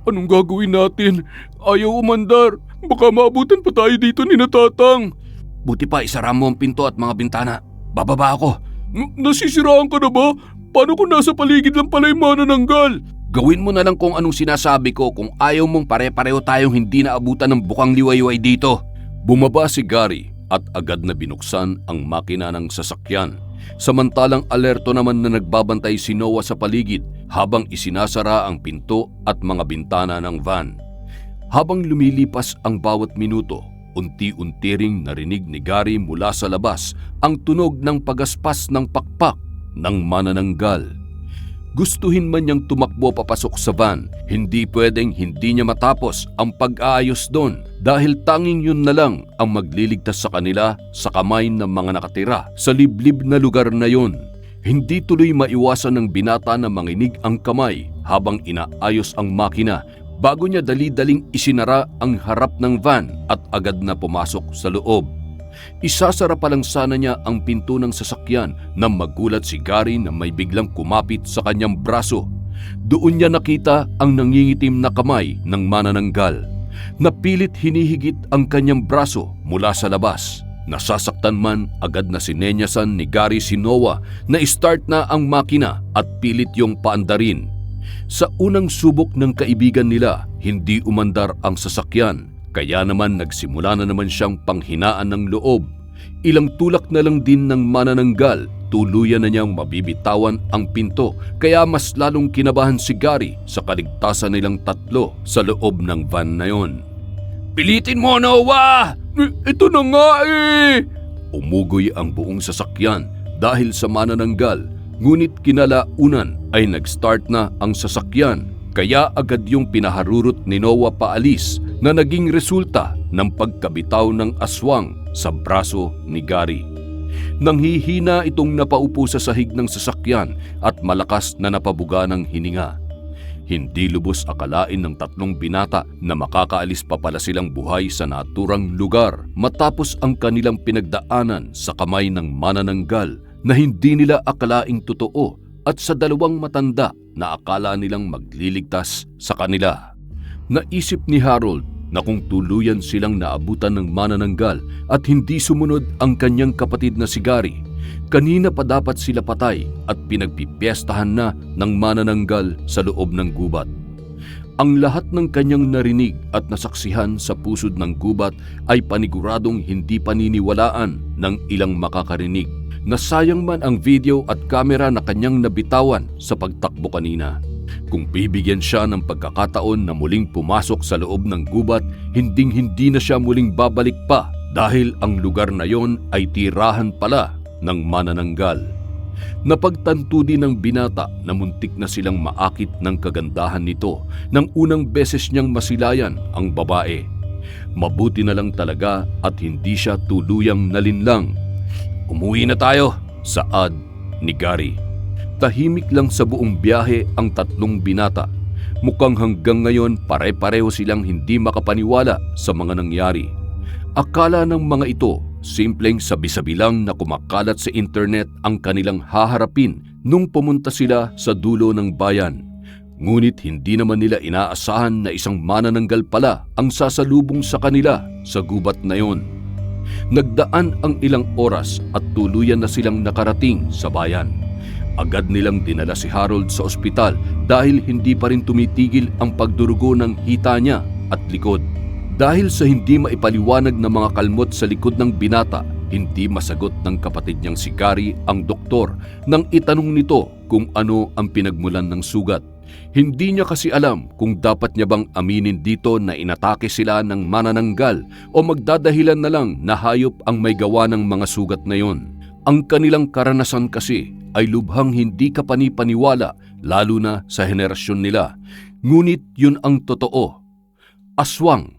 Anong gagawin natin? Ayaw umandar. Baka maabutan pa tayo dito ni Natatang. Buti pa isara mo ang pinto at mga bintana. Bababa ako. Nasisiraan ka na ba? Paano kung nasa paligid lang pala yung manananggal? Gawin mo na lang kung anong sinasabi ko kung ayaw mong pare-pareho tayong hindi naabutan ng bukang liwayway dito. Bumaba si Gary at agad na binuksan ang makina ng sasakyan. Samantalang alerto naman na nagbabantay si Noah sa paligid habang isinasara ang pinto at mga bintana ng van. Habang lumilipas ang bawat minuto, unti-unti ring narinig ni Gary mula sa labas ang tunog ng pagaspas ng pakpak ng manananggal. Gustuhin man niyang tumakbo papasok sa van, hindi pwedeng hindi niya matapos ang pag-aayos doon dahil tanging yun na lang ang magliligtas sa kanila sa kamay ng mga nakatira sa liblib na lugar na yun. Hindi tuloy maiwasan ng binata na manginig ang kamay habang inaayos ang makina bago niya dali-daling isinara ang harap ng van at agad na pumasok sa loob. Isasara pa lang sana niya ang pinto ng sasakyan nang magulat si Gary na may biglang kumapit sa kanyang braso. Doon niya nakita ang nangingitim na kamay ng manananggal. Napilit hinihigit ang kanyang braso mula sa labas. Nasasaktan man, agad na sinenyasan ni Gary si Noah na start na ang makina at pilit yung paandarin. Sa unang subok ng kaibigan nila, hindi umandar ang sasakyan. Kaya naman nagsimula na naman siyang panghinaan ng loob. Ilang tulak na lang din ng manananggal, tuluyan na niyang mabibitawan ang pinto. Kaya mas lalong kinabahan si Gary sa kaligtasan nilang tatlo sa loob ng van na yon. Pilitin mo, Noah! Ito na nga eh! Umugoy ang buong sasakyan dahil sa manananggal. Ngunit kinalaunan ay nag-start na ang sasakyan. Kaya agad yung pinaharurot ni Noah paalis na naging resulta ng pagkabitaw ng aswang sa braso ni Gary. Nanghihina itong napaupo sa sahig ng sasakyan at malakas na napabuga ng hininga. Hindi lubos akalain ng tatlong binata na makakaalis pa pala silang buhay sa naturang lugar matapos ang kanilang pinagdaanan sa kamay ng manananggal na hindi nila akalaing totoo at sa dalawang matanda na akala nilang magliligtas sa kanila. Naisip ni Harold na kung tuluyan silang naabutan ng manananggal at hindi sumunod ang kanyang kapatid na si Gary, kanina pa dapat sila patay at pinagpipiestahan na ng manananggal sa loob ng gubat. Ang lahat ng kanyang narinig at nasaksihan sa pusod ng gubat ay paniguradong hindi paniniwalaan ng ilang makakarinig na sayang man ang video at kamera na kanyang nabitawan sa pagtakbo kanina. Kung bibigyan siya ng pagkakataon na muling pumasok sa loob ng gubat, hinding-hindi na siya muling babalik pa dahil ang lugar na yon ay tirahan pala ng manananggal. Napagtanto din ng binata na muntik na silang maakit ng kagandahan nito nang unang beses niyang masilayan ang babae. Mabuti na lang talaga at hindi siya tuluyang nalinlang. "Umuwi na tayo," saad ni Gary. Tahimik lang sa buong biyahe ang tatlong binata. Mukhang hanggang ngayon pare-pareho silang hindi makapaniwala sa mga nangyari. Akala ng mga ito, simpleng sabi-sabi lang na kumakalat sa internet ang kanilang haharapin nung pumunta sila sa dulo ng bayan. Ngunit hindi naman nila inaasahan na isang manananggal pala ang sasalubong sa kanila sa gubat na yon. Nagdaan ang ilang oras at tuluyan na silang nakarating sa bayan. Agad nilang dinala si Harold sa ospital dahil hindi pa rin tumitigil ang pagdurugo ng hita niya at likod. Dahil sa hindi maipaliwanag na mga kalmot sa likod ng binata, hindi masagot ng kapatid niyang si Gary ang doktor nang itanong nito kung ano ang pinagmulan ng sugat. Hindi niya kasi alam kung dapat niya bang aminin dito na inatake sila ng manananggal o magdadahilan na lang na hayop ang may gawa ng mga sugat na yon. Ang kanilang karanasan kasi ay lubhang hindi kapani-paniwala lalo na sa henerasyon nila. Ngunit yun ang totoo. Aswang,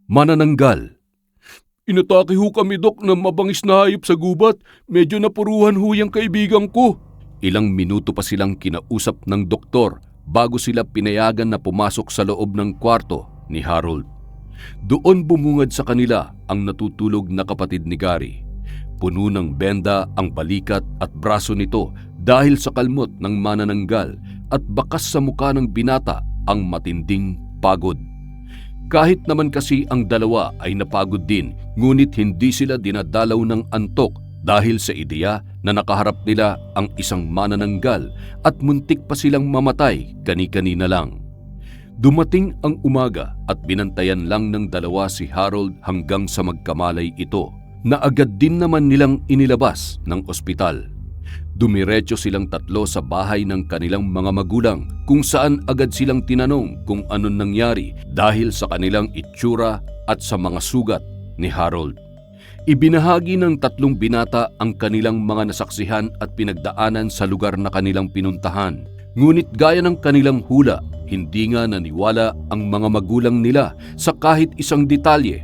manananggal. Inatake ho kami, Dok, na mabangis na hayop sa gubat. Medyo napuruhan ho yung kaibigan ko. Ilang minuto pa silang kinausap ng doktor bago sila pinayagan na pumasok sa loob ng kwarto ni Harold. Doon bumungad sa kanila ang natutulog na kapatid ni Gary. Puno ng benda ang balikat at braso nito dahil sa kalmot ng manananggal at bakas sa muka ng binata ang matinding pagod. Kahit naman kasi ang dalawa ay napagod din, ngunit hindi sila dinadalaw ng antok dahil sa ideya na nakaharap nila ang isang manananggal at muntik pa silang mamatay kani-kanina lang. Dumating ang umaga at binantayan lang ng dalawa si Harold hanggang sa magkamalay ito, na agad din naman nilang inilabas ng ospital. Dumiretso silang tatlo sa bahay ng kanilang mga magulang kung saan agad silang tinanong kung anong nangyari dahil sa kanilang itsura at sa mga sugat ni Harold. Ibinahagi ng tatlong binata ang kanilang mga nasaksihan at pinagdaanan sa lugar na kanilang pinuntahan. Ngunit gaya ng kanilang hula, hindi nga naniwala ang mga magulang nila sa kahit isang detalye.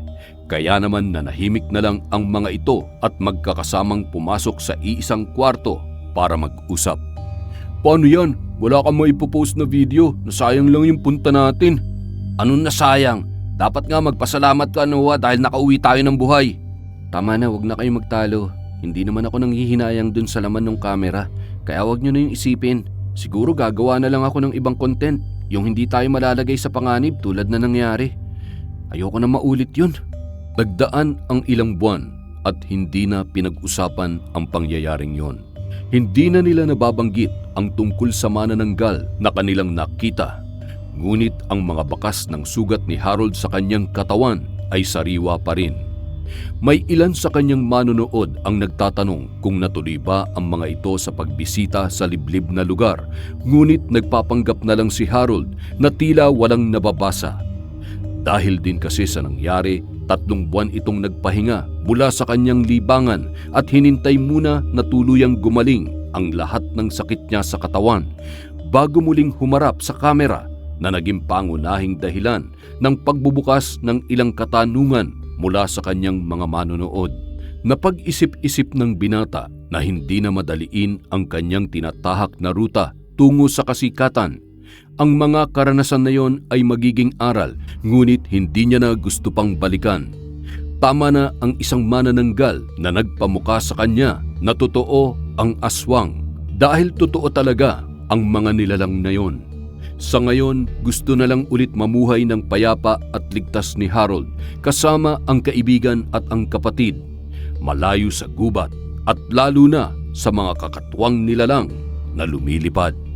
Kaya naman nanahimik na lang ang mga ito at magkakasamang pumasok sa iisang kwarto para mag-usap. Paano yan? Wala kang maipopost na video. Nasayang lang yung punta natin. Anong nasayang? Dapat nga magpasalamat ka, Noah, dahil nakauwi tayo ng buhay. Tama na, wag na kayo magtalo. Hindi naman ako nanghihinayang dun sa laman ng kamera. Kaya wag nyo na yung isipin. Siguro gagawa na lang ako ng ibang content. Yung hindi tayo malalagay sa panganib tulad na nangyari. Ayoko na maulit yun. Nagdaan ang ilang buwan at hindi na pinag-usapan ang pangyayaring yon. Hindi na nila nababanggit ang tungkol sa manananggal na kanilang nakita. Ngunit ang mga bakas ng sugat ni Harold sa kanyang katawan ay sariwa pa rin. May ilan sa kanyang manonood ang nagtatanong kung natuloy ba ang mga ito sa pagbisita sa liblib na lugar, ngunit nagpapanggap na lang si Harold na tila walang nababasa. Dahil din kasi sa nangyari, 3 buwan itong nagpahinga mula sa kanyang libangan at hinintay muna na tuluyang gumaling ang lahat ng sakit niya sa katawan bago muling humarap sa kamera na naging pangunahing dahilan ng pagbubukas ng ilang katanungan mula sa kanyang mga manonood. Napag-isip-isip ng binata na hindi na madaliin ang kanyang tinatahak na ruta tungo sa kasikatan. Ang mga karanasan na yon ay magiging aral, ngunit hindi niya na gusto pang balikan. Tama na ang isang manananggal na nagpamuka sa kanya na totoo ang aswang, dahil totoo talaga ang mga nilalang na yon. Sa ngayon, gusto na lang ulit mamuhay ng payapa at ligtas ni Harold kasama ang kaibigan at ang kapatid, malayo sa gubat at lalo na sa mga kakatwang nilalang na lumilipad.